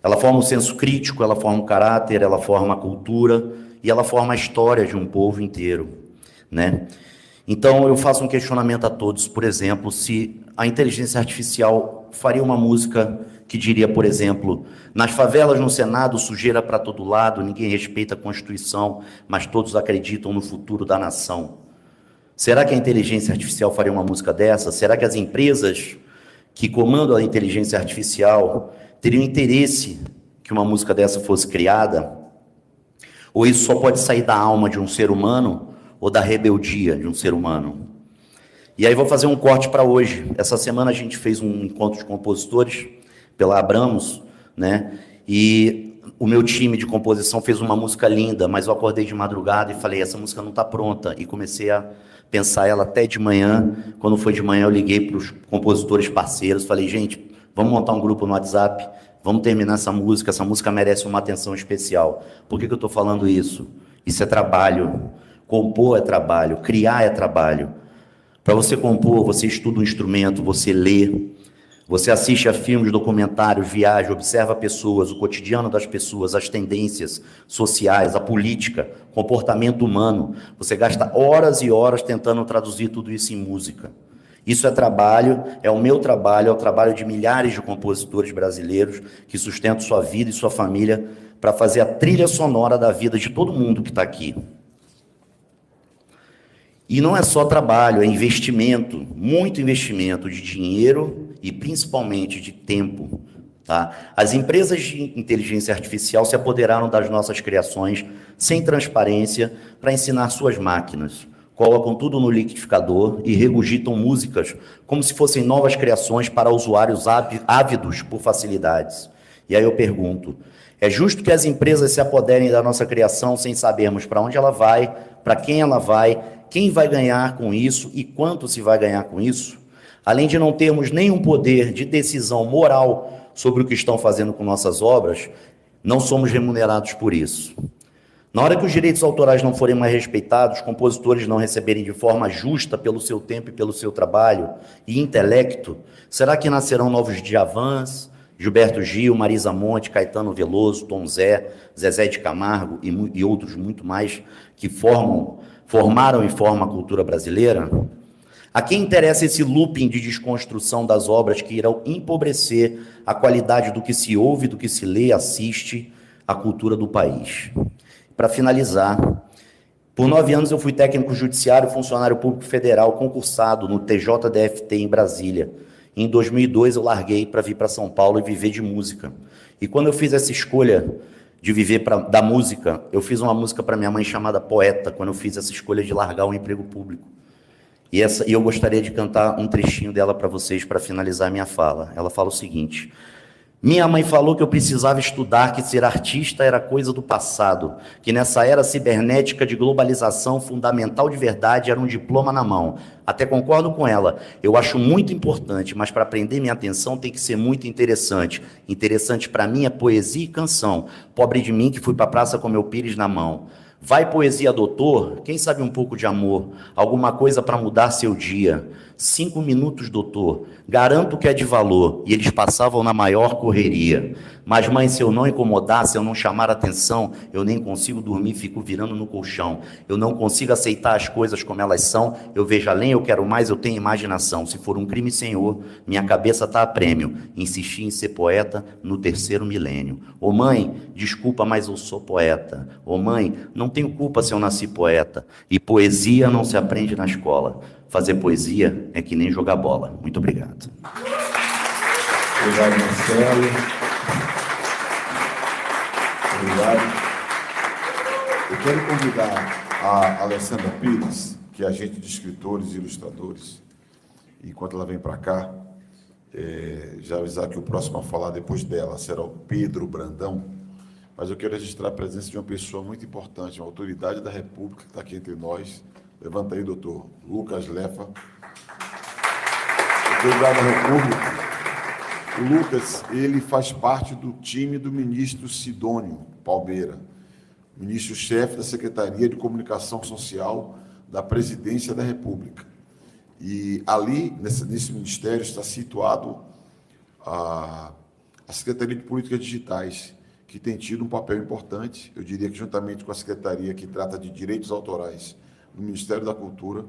Ela forma o senso crítico, ela forma o caráter, ela forma a cultura e ela forma a história de um povo inteiro, né? Então, eu faço um questionamento a todos, por exemplo, se a inteligência artificial faria uma música que diria, por exemplo, nas favelas, no Senado, sujeira para todo lado, ninguém respeita a Constituição, mas todos acreditam no futuro da nação. Será que a inteligência artificial faria uma música dessa? Será que as empresas que comandam a inteligência artificial teriam interesse que uma música dessa fosse criada? Ou isso só pode sair da alma de um ser humano ou da rebeldia de um ser humano? E aí vou fazer um corte para hoje. Essa semana a gente fez um encontro de compositores pela Abramos, né? E o meu time de composição fez uma música linda, mas eu acordei de madrugada e falei, essa música não está pronta. E comecei a pensar ela até de manhã. Quando foi de manhã, eu liguei para os compositores parceiros, falei, gente, vamos montar um grupo no WhatsApp, vamos terminar essa música merece uma atenção especial. Por que eu estou falando isso? Isso é trabalho. Compor é trabalho, criar é trabalho. Para você compor, você estuda um instrumento, você lê, você assiste a filmes, documentários, viaja, observa pessoas, o cotidiano das pessoas, as tendências sociais, a política, comportamento humano. Você gasta horas e horas tentando traduzir tudo isso em música. Isso é trabalho, é o meu trabalho, é o trabalho de milhares de compositores brasileiros que sustentam sua vida e sua família para fazer a trilha sonora da vida de todo mundo que está aqui. E não é só trabalho, é investimento, muito investimento de dinheiro e principalmente de tempo. Tá? As empresas de inteligência artificial se apoderaram das nossas criações sem transparência para ensinar suas máquinas. Colocam tudo no liquidificador e regurgitam músicas como se fossem novas criações para usuários ávidos por facilidades. E aí eu pergunto, é justo que as empresas se apoderem da nossa criação sem sabermos para onde ela vai, para quem ela vai, quem vai ganhar com isso e quanto se vai ganhar com isso? Além de não termos nenhum poder de decisão moral sobre o que estão fazendo com nossas obras, não somos remunerados por isso. Na hora que os direitos autorais não forem mais respeitados, os compositores não receberem de forma justa pelo seu tempo e pelo seu trabalho e intelecto, será que nascerão novos Djavans, Gilberto Gil, Marisa Monte, Caetano Veloso, Tom Zé, Zezé de Camargo e outros muito mais que formaram e formam a cultura brasileira? A quem interessa esse looping de desconstrução das obras que irão empobrecer a qualidade do que se ouve, do que se lê, assiste, a cultura do país? Para finalizar, por 9 anos eu fui técnico judiciário, funcionário público federal, concursado no TJDFT em Brasília. Em 2002 eu larguei para vir para São Paulo e viver de música. E quando eu fiz essa escolha de viver da música, eu fiz uma música para minha mãe chamada Poeta, quando eu fiz essa escolha de largar o emprego público. E eu gostaria de cantar um trechinho dela para vocês para finalizar minha fala. Ela fala o seguinte: minha mãe falou que eu precisava estudar, que ser artista era coisa do passado, que nessa era cibernética de globalização, fundamental de verdade era um diploma na mão. Até concordo com ela, eu acho muito importante, mas para prender minha atenção tem que ser muito interessante. Interessante para mim é poesia e canção. Pobre de mim que fui para a praça com meu pires na mão. Vai poesia, doutor? Quem sabe um pouco de amor? Alguma coisa para mudar seu dia? 5 minutos, doutor. Garanto que é de valor. E eles passavam na maior correria. Mas, mãe, se eu não incomodar, se eu não chamar atenção, eu nem consigo dormir, fico virando no colchão. Eu não consigo aceitar as coisas como elas são. Eu vejo além, eu quero mais, eu tenho imaginação. Se for um crime, senhor, minha cabeça está a prêmio. Insisti em ser poeta no 3º milênio. Ô mãe, desculpa, mas eu sou poeta. Ô mãe, não tenho culpa se eu nasci poeta. E poesia não se aprende na escola. Fazer poesia é que nem jogar bola. Muito obrigado. Obrigado, Marcelo. Obrigado. Eu quero convidar a Alessandra Pires, que é agente de escritores e ilustradores. Enquanto ela vem para cá, já avisar que o próximo a falar depois dela será o Pedro Brandão, mas eu quero registrar a presença de uma pessoa muito importante, uma autoridade da República que está aqui entre nós. Levanta aí, doutor Lucas Lefa. Autoridade da República. O Lucas, ele faz parte do time do ministro Sidônio Palmeira, ministro-chefe da Secretaria de Comunicação Social da Presidência da República. E ali, nesse ministério, está situado a Secretaria de Políticas Digitais, que tem tido um papel importante, eu diria que juntamente com a Secretaria que trata de direitos autorais do Ministério da Cultura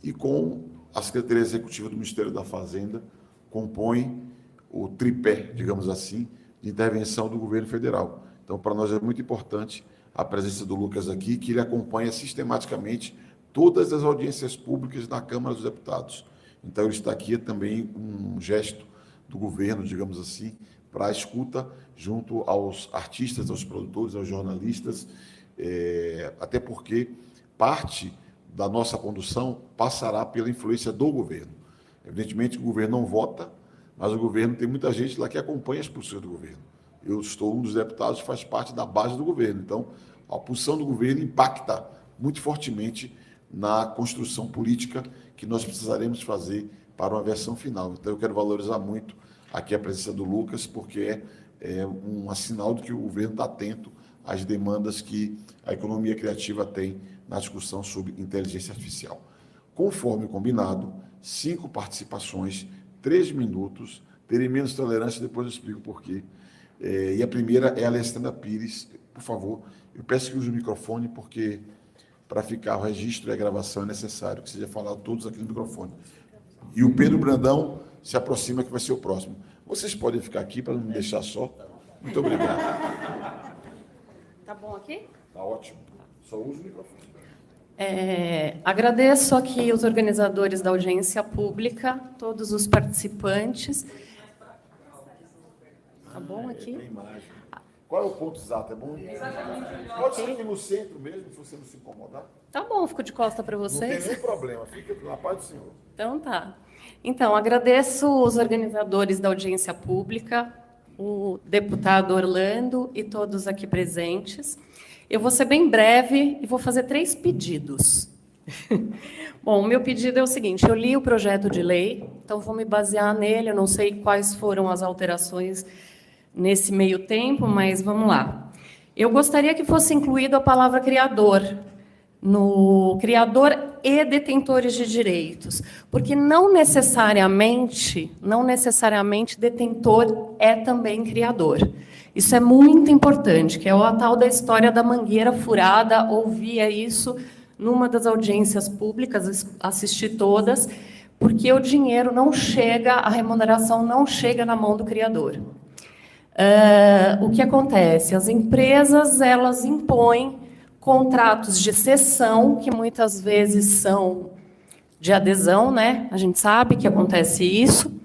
e com a Secretaria Executiva do Ministério da Fazenda, compõe o tripé, digamos assim, de intervenção do governo federal. Então, para nós é muito importante a presença do Lucas aqui, que ele acompanha sistematicamente todas as audiências públicas na Câmara dos Deputados. Então, ele está aqui também um gesto do governo, digamos assim, para a escuta junto aos artistas, aos produtores, aos jornalistas, até porque parte da nossa condução passará pela influência do governo. Evidentemente, o governo não vota, mas o governo tem muita gente lá que acompanha as posições do governo. Eu estou um dos deputados que faz parte da base do governo. Então, a posição do governo impacta muito fortemente na construção política que nós precisaremos fazer para uma versão final. Então, eu quero valorizar muito aqui a presença do Lucas, porque é um sinal de que o governo está atento às demandas que a economia criativa tem na discussão sobre inteligência artificial. Conforme combinado, 5 participações, 3 minutos, terei menos tolerância, depois eu explico por quê. E a primeira é a Alessandra Pires. Por favor, eu peço que use o microfone, porque para ficar o registro e a gravação é necessário que seja falado todos aqui no microfone. E o Pedro Brandão se aproxima, que vai ser o próximo. Vocês podem ficar aqui para não me deixar só? Muito obrigado. Tá bom aqui? Tá ótimo. Só uso o microfone. Agradeço aqui os organizadores da audiência pública, todos os participantes. Tá bom aqui? Tem imagem. Qual é o ponto exato? É bom? Pode ser aqui no centro mesmo, se você não se incomodar. Tá bom, fico de costa para Não vocês. tem nenhum problema, fica na paz do Senhor. Então tá. Então, agradeço os organizadores da audiência pública, o deputado Orlando e todos aqui presentes. Eu vou ser bem breve e vou fazer 3 pedidos. Bom, o meu pedido é o seguinte: eu li o projeto de lei, então vou me basear nele, eu não sei quais foram as alterações nesse meio tempo, mas vamos lá. Eu gostaria que fosse incluído a palavra criador, no criador e detentores de direitos, porque não necessariamente detentor é também criador. Isso é muito importante, que é a tal da história da mangueira furada. Ouvia isso numa das audiências públicas, assisti todas, porque o dinheiro não chega, a remuneração não chega na mão do criador. O que acontece? As empresas, elas impõem contratos de cessão, que muitas vezes são de adesão, né? A gente sabe que acontece isso,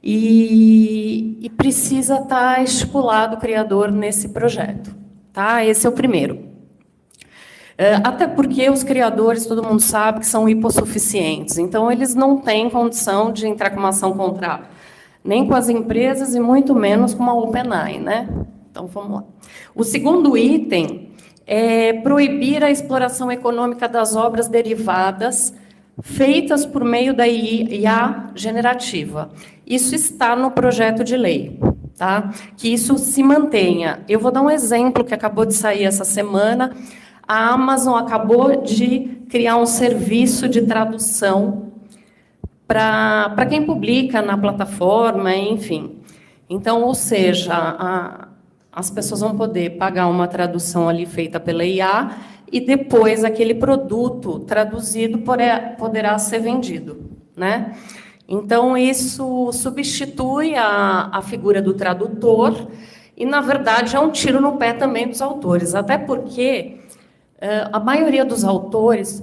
e precisa estar estipulado o criador nesse projeto. Tá? Esse é o primeiro. Até porque os criadores, todo mundo sabe que são hipossuficientes, então eles não têm condição de entrar com uma ação contrária, nem com as empresas e muito menos com uma OpenAI, né? Então, vamos lá. O segundo item é proibir a exploração econômica das obras derivadas feitas por meio da IA generativa. Isso está no projeto de lei, tá? Que isso se mantenha. Eu vou dar um exemplo que acabou de sair essa semana. A Amazon acabou de criar um serviço de tradução para quem publica na plataforma, enfim. Então, ou seja, as pessoas vão poder pagar uma tradução ali feita pela IA e depois aquele produto traduzido poderá ser vendido, né? Então, isso substitui a figura do tradutor e, na verdade, é um tiro no pé também dos autores, até porque a maioria dos autores...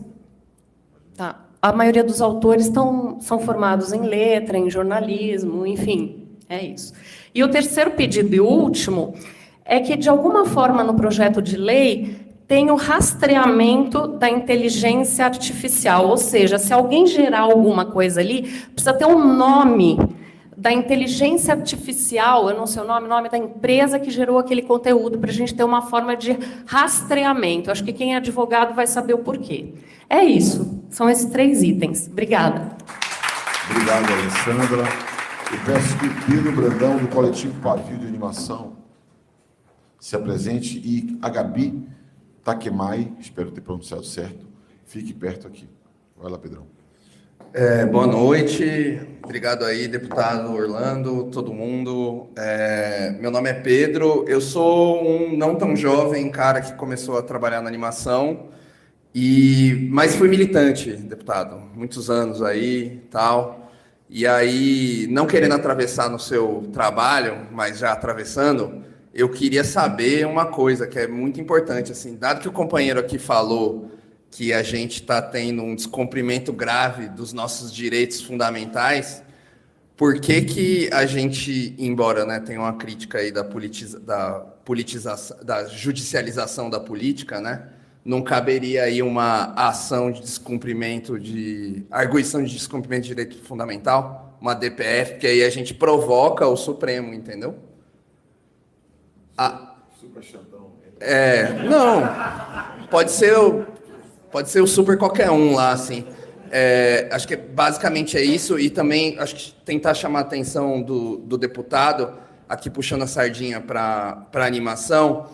A maioria dos autores são formados em letra, em jornalismo, enfim, é isso. E o terceiro pedido e último é que, de alguma forma, no projeto de lei, tem o rastreamento da inteligência artificial, ou seja, se alguém gerar alguma coisa ali, precisa ter um nome da inteligência artificial, eu não sei o nome da empresa que gerou aquele conteúdo, para a gente ter uma forma de rastreamento. Acho que quem é advogado vai saber o porquê. É isso, são esses 3 itens. Obrigada. Obrigado, Alessandra. Eu peço que o Pedro Brandão, do Coletivo Pavio de Animação, se apresente, e a Gabi Takemai, espero ter pronunciado certo, fique perto aqui. Vai lá, Pedrão. Boa noite, obrigado aí, deputado Orlando, todo mundo. Meu nome é Pedro, eu sou um não tão jovem cara que começou a trabalhar na animação, mas fui militante, deputado, muitos anos aí, tal. E aí, não querendo atravessar no seu trabalho, mas já atravessando, eu queria saber uma coisa que é muito importante, assim, dado que o companheiro aqui falou que a gente está tendo um descumprimento grave dos nossos direitos fundamentais, por que a gente, embora, né, tenha uma crítica aí da politização, da judicialização da política, né, não caberia aí uma ação de descumprimento arguição de descumprimento de direito fundamental, uma DPF, porque aí a gente provoca o Supremo, entendeu? Super chantão. Não, pode ser o super qualquer um lá, assim. Acho que basicamente é isso, e também acho que tentar chamar a atenção do deputado, aqui puxando a sardinha para a animação,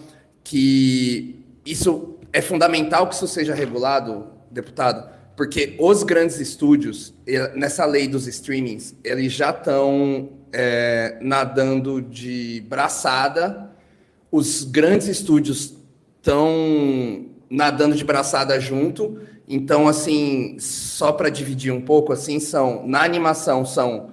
que isso é fundamental que isso seja regulado, deputado, porque os grandes estúdios, nessa lei dos streamings, eles já estão nadando de braçada, os grandes estúdios estão nadando de braçada junto. Então, assim, só para dividir um pouco, assim, na animação são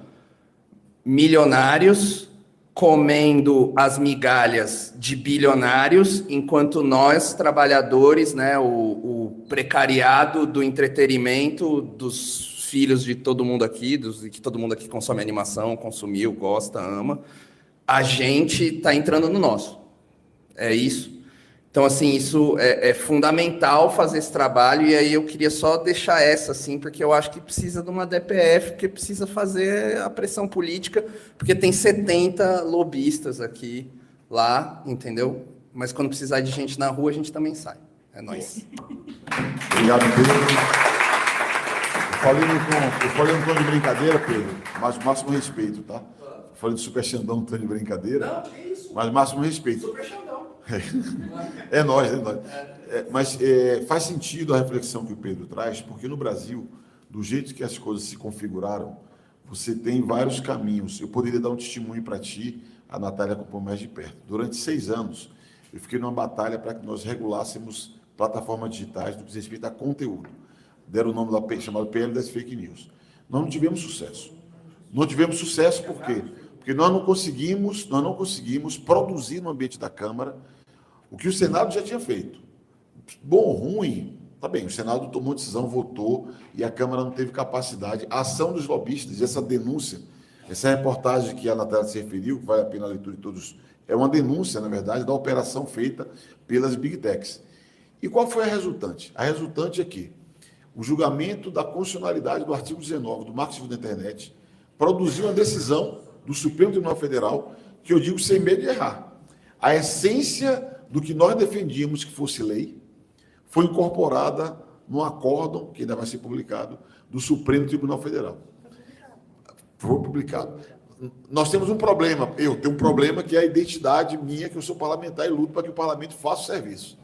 milionários comendo as migalhas de bilionários, enquanto nós, trabalhadores, né, o precariado do entretenimento, dos filhos de todo mundo aqui, que todo mundo aqui consome animação, consumiu, gosta, ama, a gente está entrando no nosso. É isso. Então, assim, isso é fundamental fazer esse trabalho, e aí eu queria só deixar essa, assim, porque eu acho que precisa de uma DPF, porque precisa fazer a pressão política, porque tem 70 lobistas aqui, lá, entendeu? Mas quando precisar de gente na rua, a gente também sai. É nóis. Obrigado, Pedro. Eu falei um tom de brincadeira, Pedro, mas o máximo respeito, tá? Eu falei de super xandão, um tom de brincadeira, não, que isso? Mas o máximo respeito. Super xandão. É nóis. Mas faz sentido a reflexão que o Pedro traz, porque no Brasil, do jeito que as coisas se configuraram, você tem vários caminhos. Eu poderia dar um testemunho para ti, a Natália acompanhou mais de perto. Durante 6 anos, eu fiquei numa batalha para que nós regulássemos plataformas digitais no que diz respeito a conteúdo. Deram o nome lá, chamado PL das Fake News. Nós não tivemos sucesso. Não tivemos sucesso por quê? Porque nós não conseguimos produzir no ambiente da Câmara o que o Senado já tinha feito. Bom ou ruim, tá bem, o Senado tomou decisão, votou, e a Câmara não teve capacidade. A ação dos lobistas, essa denúncia, essa reportagem que a Natália se referiu, que vale a pena a leitura de todos, é uma denúncia, na verdade, da operação feita pelas Big Techs. E qual foi a resultante? A resultante é que o julgamento da constitucionalidade do artigo 19 do Marco Civil da Internet produziu uma decisão do Supremo Tribunal Federal, que eu digo sem medo de errar. A essência do que nós defendíamos que fosse lei foi incorporada no acórdão, que ainda vai ser publicado, do Supremo Tribunal Federal. Foi publicado. Nós temos um problema, eu tenho um problema que é a identidade minha, que eu sou parlamentar e luto para que o parlamento faça o serviço.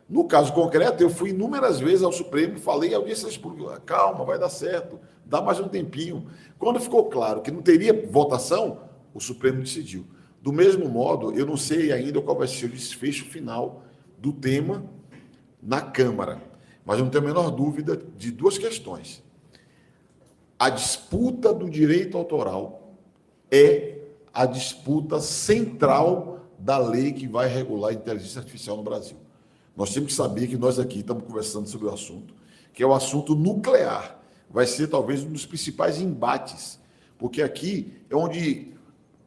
No caso concreto, eu fui inúmeras vezes ao Supremo, falei à audiência pública, calma, vai dar certo, dá mais um tempinho. Quando ficou claro que não teria votação, o Supremo decidiu. Do mesmo modo, eu não sei ainda qual vai ser o desfecho final do tema na Câmara, mas eu não tenho a menor dúvida de duas questões. A disputa do direito autoral é a disputa central da lei que vai regular a inteligência artificial no Brasil. Nós temos que saber que nós aqui estamos conversando sobre o assunto, que é o assunto nuclear. Vai ser talvez um dos principais embates, porque aqui é onde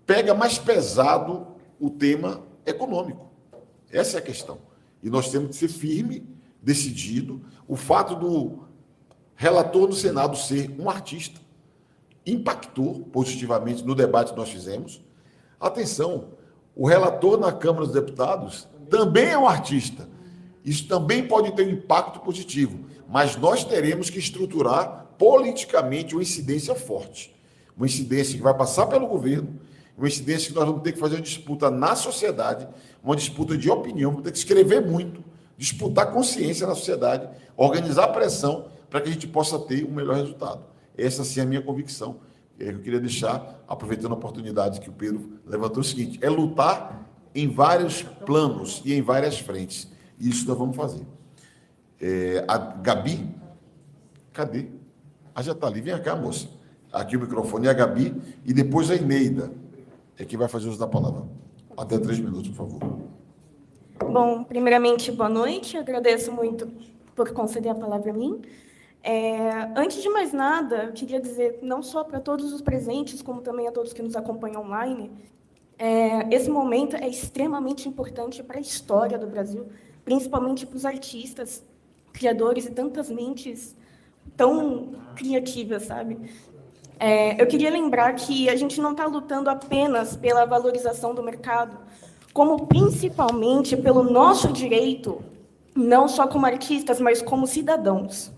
pega mais pesado o tema econômico. Essa é a questão. E nós temos que ser firme, decidido. O fato do relator do Senado ser um artista impactou positivamente no debate que nós fizemos. Atenção, o relator na Câmara dos Deputados também é um artista. Isso também pode ter um impacto positivo, mas nós teremos que estruturar politicamente uma incidência forte. Uma incidência que vai passar pelo governo, uma incidência que nós vamos ter que fazer uma disputa na sociedade, uma disputa de opinião, vamos ter que escrever muito, disputar consciência na sociedade, organizar pressão para que a gente possa ter um melhor resultado. Essa, sim, é a minha convicção. Eu queria deixar, aproveitando a oportunidade que o Pedro levantou, o seguinte, é lutar em vários planos e em várias frentes. Isso nós vamos fazer. A Gabi, cadê? Já está ali. Vem cá, moça. Aqui o microfone é a Gabi e depois a Eneida é quem vai fazer uso da palavra. Até 3 minutos, por favor. Bom, primeiramente, boa noite. Agradeço muito por conceder a palavra a mim. Antes de mais nada, eu queria dizer, não só para todos os presentes, como também a todos que nos acompanham online, esse momento é extremamente importante para a história do Brasil, principalmente para os artistas, criadores e tantas mentes tão criativas, sabe? Eu queria lembrar que a gente não está lutando apenas pela valorização do mercado, como principalmente pelo nosso direito, não só como artistas, mas como cidadãos.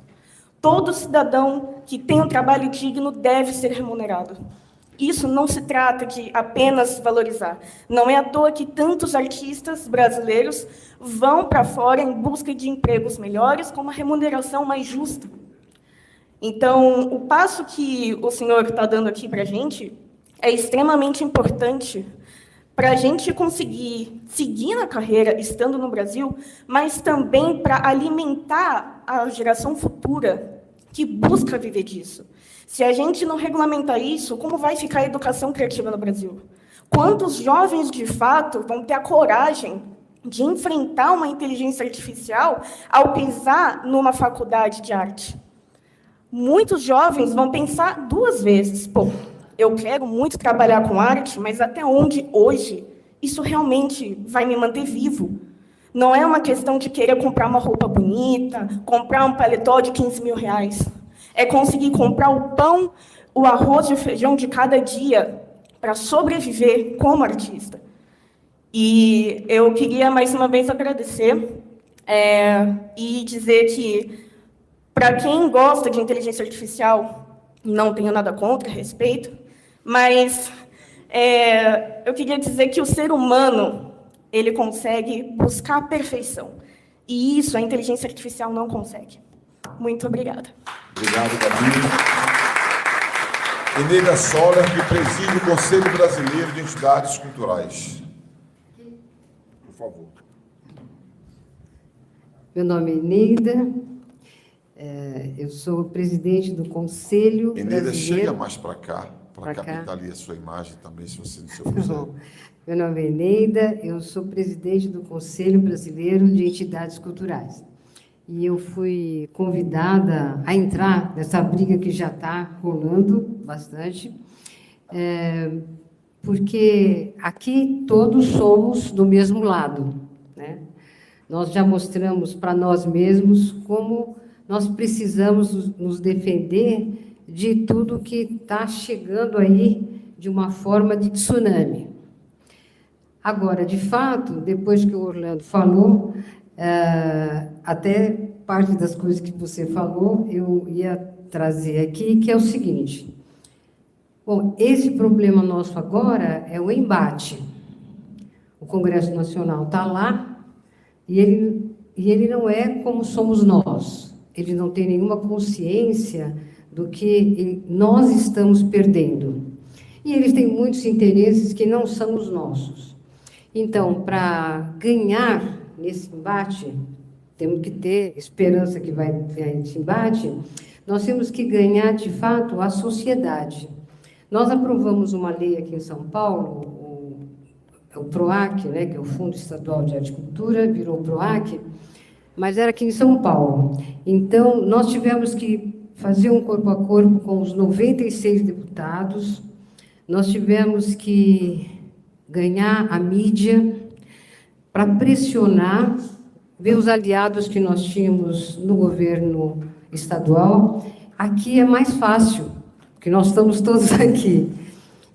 Todo cidadão que tem um trabalho digno deve ser remunerado. Isso não se trata de apenas valorizar. Não é à toa que tantos artistas brasileiros vão para fora em busca de empregos melhores com uma remuneração mais justa. Então, o passo que o senhor está dando aqui para a gente é extremamente importante para a gente conseguir seguir na carreira estando no Brasil, mas também para alimentar a geração futura que busca viver disso. Se a gente não regulamentar isso, como vai ficar a educação criativa no Brasil? Quantos jovens, de fato, vão ter a coragem de enfrentar uma inteligência artificial ao pisar numa faculdade de arte? Muitos jovens vão pensar 2 vezes. Pô, eu quero muito trabalhar com arte, mas até onde, hoje, isso realmente vai me manter vivo? Não é uma questão de querer comprar uma roupa bonita, comprar um paletó de 15 mil reais. É conseguir comprar o pão, o arroz e o feijão de cada dia para sobreviver como artista. E eu queria, mais uma vez, agradecer e dizer que, para quem gosta de inteligência artificial, não tenho nada contra, respeito, mas eu queria dizer que o ser humano ele consegue buscar a perfeição. E isso a inteligência artificial não consegue. Muito obrigada. Obrigado, Gabi. Eneida Soller, que preside o Conselho Brasileiro de Entidades Culturais. Por favor. Meu nome é Eneida, eu sou presidente do Conselho Eneida, Brasileiro... chega mais para cá, para captar ali a sua imagem também, se você não quiser. Meu nome é Eneida, eu sou presidente do Conselho Brasileiro de Entidades Culturais. E eu fui convidada a entrar nessa briga que já está rolando bastante, porque aqui todos somos do mesmo lado, né? Nós já mostramos para nós mesmos como nós precisamos nos defender de tudo que está chegando aí de uma forma de tsunami. Agora, de fato, depois que o Orlando falou, até parte das coisas que você falou, eu ia trazer aqui, que é o seguinte. Bom, esse problema nosso agora é o embate. O Congresso Nacional está lá e e ele não é como somos nós. Ele não tem nenhuma consciência do que nós estamos perdendo. E eles têm muitos interesses que não são os nossos. Então, para ganhar nesse embate, temos que ter esperança que vai ganhar esse embate, nós temos que ganhar, de fato, a sociedade. Nós aprovamos uma lei aqui em São Paulo, o PROAC, né, que é o Fundo Estadual de Arte e Cultura, virou PROAC, mas era aqui em São Paulo. Então, nós tivemos que fazer um corpo a corpo com os 96 deputados, nós tivemos que ganhar a mídia para pressionar, ver os aliados que nós tínhamos no governo estadual. Aqui é mais fácil, porque nós estamos todos aqui.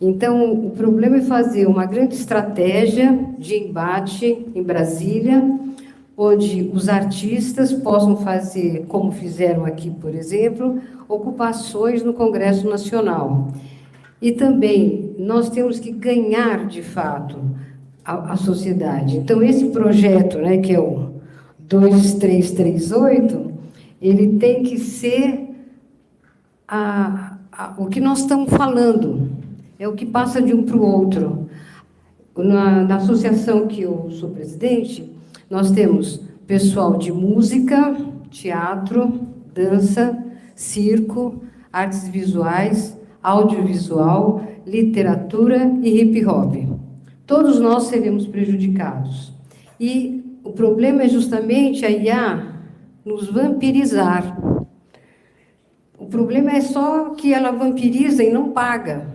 Então, o problema é fazer uma grande estratégia de embate em Brasília, onde os artistas possam fazer, como fizeram aqui, por exemplo, ocupações no Congresso Nacional. E também nós temos que ganhar, de fato, a sociedade. Então, esse projeto, né, que é o 2338, ele tem que ser o que nós estamos falando, é o que passa de um para o outro. Na associação que eu sou presidente, nós temos pessoal de música, teatro, dança, circo, artes visuais, audiovisual, literatura e hip-hop. Todos nós seremos prejudicados. E o problema é justamente a IA nos vampirizar. O problema é só que ela vampiriza e não paga.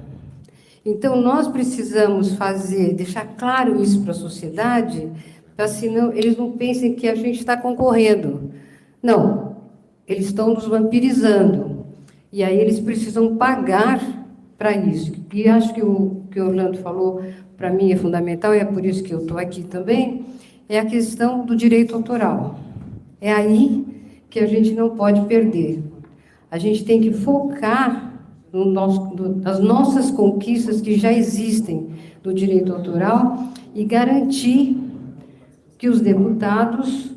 Então, nós precisamos deixar claro isso para a sociedade, para senão eles não pensem que a gente está concorrendo. Não, eles estão nos vampirizando. E aí eles precisam pagar para isso. E acho que o que o Orlando falou, para mim, é fundamental, e é por isso que eu estou aqui também, é a questão do direito autoral. É aí que a gente não pode perder. A gente tem que focar nas nossas conquistas que já existem do direito autoral e garantir que os deputados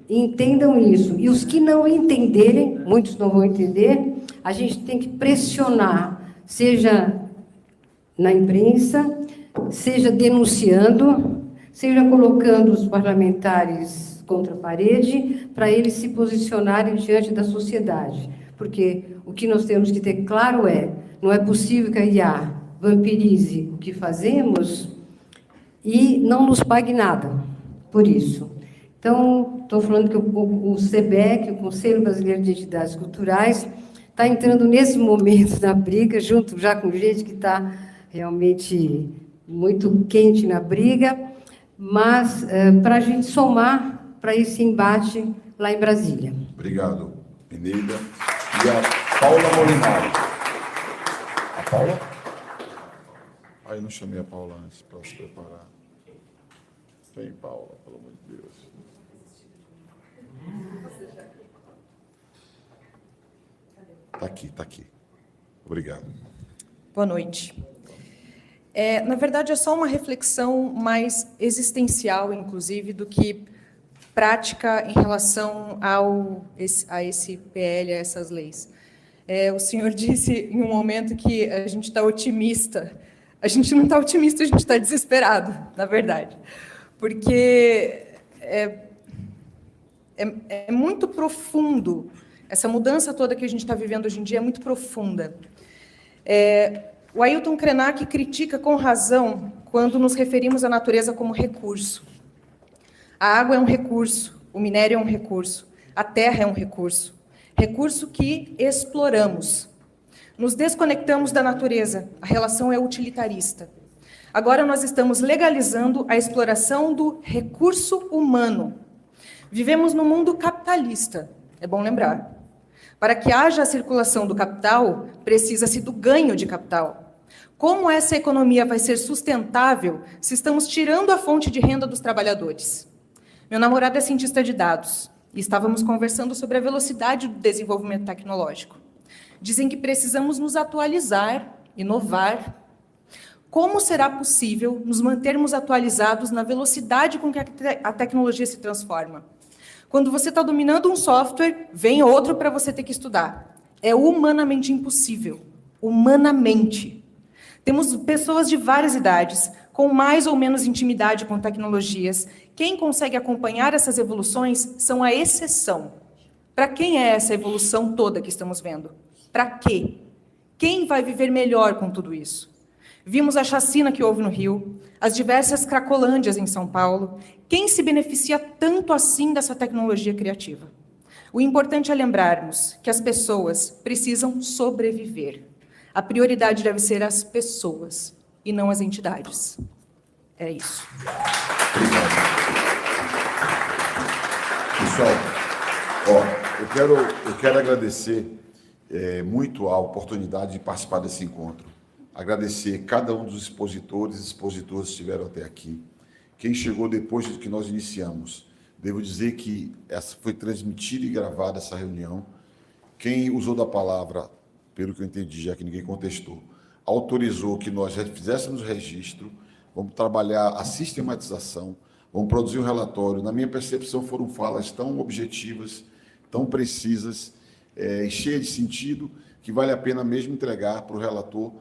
entendam isso. E os que não entenderem, muitos não vão entender, a gente tem que pressionar, seja na imprensa, seja denunciando, seja colocando os parlamentares contra a parede, para eles se posicionarem diante da sociedade. Porque o que nós temos que ter claro não é possível que a IA vampirize o que fazemos e não nos pague nada por isso. Então, estou falando que o CBEC, o Conselho Brasileiro de Entidades Culturais, está entrando nesse momento na briga, junto já com gente que está realmente muito quente na briga, mas para a gente somar para esse embate lá em Brasília. Obrigado, Eneida. E a Paula Molinari. A Paula? Eu não chamei a Paula antes para se preparar. Vem, Paula, pelo amor de Deus. Está aqui. Obrigado. Boa noite. Na verdade, é só uma reflexão mais existencial, inclusive, do que prática em relação a esse PL, a essas leis. O senhor disse em um momento que a gente está otimista. A gente não está otimista, a gente está desesperado, na verdade. Porque é muito profundo. Essa mudança toda que a gente está vivendo hoje em dia é muito profunda. O Ailton Krenak critica com razão quando nos referimos à natureza como recurso. A água é um recurso, o minério é um recurso, a terra é um recurso. Recurso que exploramos. Nos desconectamos da natureza, a relação é utilitarista. Agora nós estamos legalizando a exploração do recurso humano. Vivemos num mundo capitalista, é bom lembrar. Para que haja a circulação do capital, precisa-se do ganho de capital. Como essa economia vai ser sustentável se estamos tirando a fonte de renda dos trabalhadores? Meu namorado é cientista de dados e estávamos conversando sobre a velocidade do desenvolvimento tecnológico. Dizem que precisamos nos atualizar, inovar. Como será possível nos mantermos atualizados na velocidade com que a tecnologia se transforma? Quando você está dominando um software, vem outro para você ter que estudar. É humanamente impossível. Humanamente. Temos pessoas de várias idades, com mais ou menos intimidade com tecnologias. Quem consegue acompanhar essas evoluções são a exceção. Para quem é essa evolução toda que estamos vendo? Para quê? Quem vai viver melhor com tudo isso? Vimos a chacina que houve no Rio, as diversas cracolândias em São Paulo. Quem se beneficia tanto assim dessa tecnologia criativa? O importante é lembrarmos que as pessoas precisam sobreviver. A prioridade deve ser as pessoas e não as entidades. É isso. Pessoal, eu quero agradecer muito a oportunidade de participar desse encontro. Agradecer cada um dos expositores e expositoras que estiveram até aqui. Quem chegou depois de que nós iniciamos. Devo dizer que essa foi transmitida e gravada essa reunião. Quem usou da palavra, pelo que eu entendi, já que ninguém contestou, autorizou que nós fizéssemos o registro, vamos trabalhar a sistematização, vamos produzir um relatório. Na minha percepção, foram falas tão objetivas, tão precisas, e cheias de sentido, que vale a pena mesmo entregar para o relator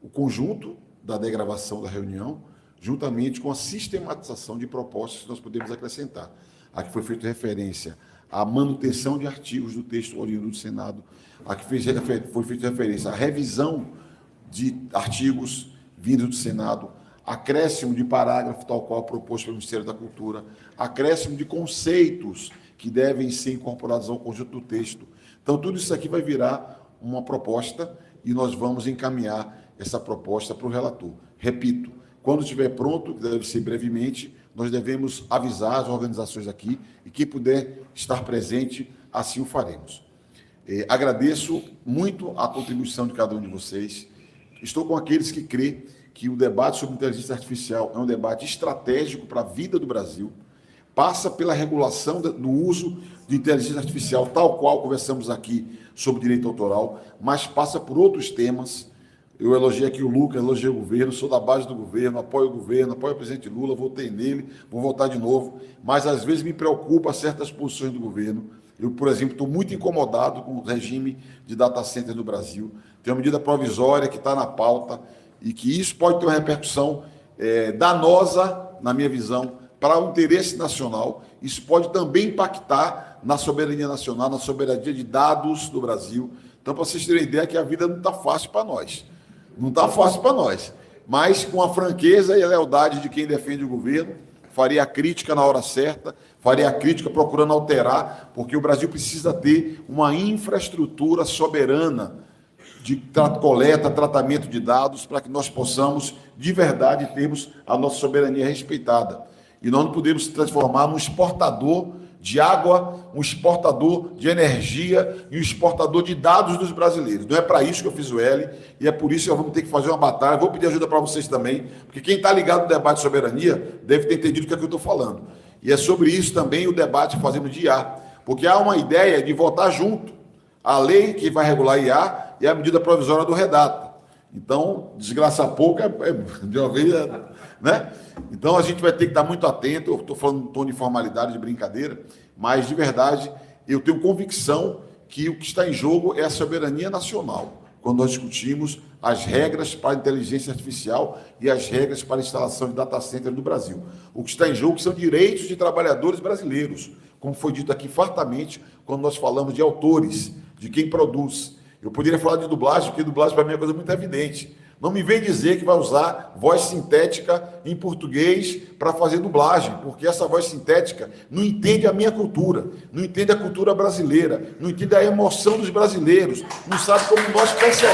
o conjunto da degravação da reunião, juntamente com a sistematização de propostas que nós podemos acrescentar. Aqui foi feita referência à manutenção de artigos do texto oriundo do Senado, aqui foi feita referência à revisão de artigos vindos do Senado, acréscimo de parágrafo tal qual proposto pelo Ministério da Cultura, acréscimo de conceitos que devem ser incorporados ao conjunto do texto. Então, tudo isso aqui vai virar uma proposta e nós vamos encaminhar essa proposta para o relator. Repito, quando estiver pronto, que deve ser brevemente, nós devemos avisar as organizações aqui e quem puder estar presente, assim o faremos. Agradeço muito a contribuição de cada um de vocês. Estou com aqueles que creem que o debate sobre inteligência artificial é um debate estratégico para a vida do Brasil, passa pela regulação do uso de inteligência artificial, tal qual conversamos aqui sobre direito autoral, mas passa por outros temas. Eu elogiei aqui o Lucas, elogiei o governo, sou da base do governo, apoio o governo, apoio o presidente Lula, votei nele, vou votar de novo, mas às vezes me preocupa certas posições do governo. Eu, por exemplo, estou muito incomodado com o regime de data center no Brasil. Tem uma medida provisória que está na pauta e que isso pode ter uma repercussão danosa, na minha visão, para o interesse nacional. Isso pode também impactar na soberania nacional, na soberania de dados do Brasil. Então, para vocês terem ideia que a vida não está fácil para nós. Não está fácil para nós. Mas com a franqueza e a lealdade de quem defende o governo, faria a crítica na hora certa, faria a crítica procurando alterar, porque o Brasil precisa ter uma infraestrutura soberana de coleta, tratamento de dados, para que nós possamos, de verdade, termos a nossa soberania respeitada. E nós não podemos se transformar num exportador de água, um exportador de energia e um exportador de dados dos brasileiros. Não é para isso que eu fiz o L, e é por isso que nós vamos ter que fazer uma batalha. Vou pedir ajuda para vocês também, porque quem está ligado no debate de soberania deve ter entendido o que é que eu estou falando. E é sobre isso também o debate que fazemos de IA, porque há uma ideia de votar junto a lei que vai regular IA e a medida provisória do Redata. Então, desgraça pouca, de uma vez, né? Então, a gente vai ter que estar muito atento. Eu estou falando em tom de formalidade, de brincadeira, mas, de verdade, eu tenho convicção que o que está em jogo é a soberania nacional, quando nós discutimos as regras para a inteligência artificial e as regras para a instalação de data center no Brasil. O que está em jogo são direitos de trabalhadores brasileiros, como foi dito aqui fartamente, quando nós falamos de autores, de quem produz. Eu poderia falar de dublagem, porque dublagem para mim é uma coisa muito evidente. Não me vem dizer que vai usar voz sintética em português para fazer dublagem, porque essa voz sintética não entende a minha cultura, não entende a cultura brasileira, não entende a emoção dos brasileiros, não sabe como nós percebemos.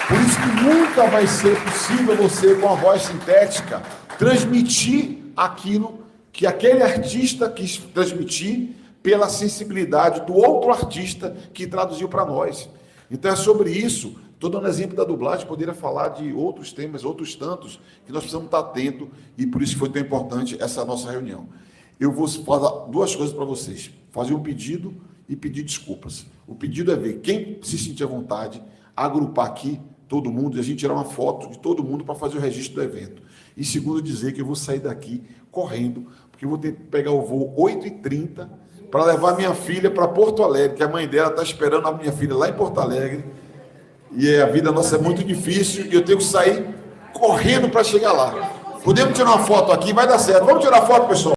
Por isso que nunca vai ser possível você, com a voz sintética, transmitir aquilo que aquele artista quis transmitir pela sensibilidade do outro artista que traduziu para nós. Então é sobre isso. Estou dando exemplo da dublagem, poderia falar de outros temas, outros tantos, que nós precisamos estar atentos, e por isso que foi tão importante essa nossa reunião. Eu vou falar duas coisas para vocês. Fazer um pedido e pedir desculpas. O pedido é ver quem se sentir à vontade, agrupar aqui todo mundo, e a gente tirar uma foto de todo mundo para fazer o registro do evento. E segundo, dizer que eu vou sair daqui correndo, porque eu vou ter que pegar o voo 8h30 para levar minha filha para Porto Alegre, que a mãe dela está esperando a minha filha lá em Porto Alegre. E a vida nossa é muito difícil e eu tenho que sair correndo para chegar lá. Podemos tirar uma foto aqui? Vai dar certo. Vamos tirar foto, pessoal?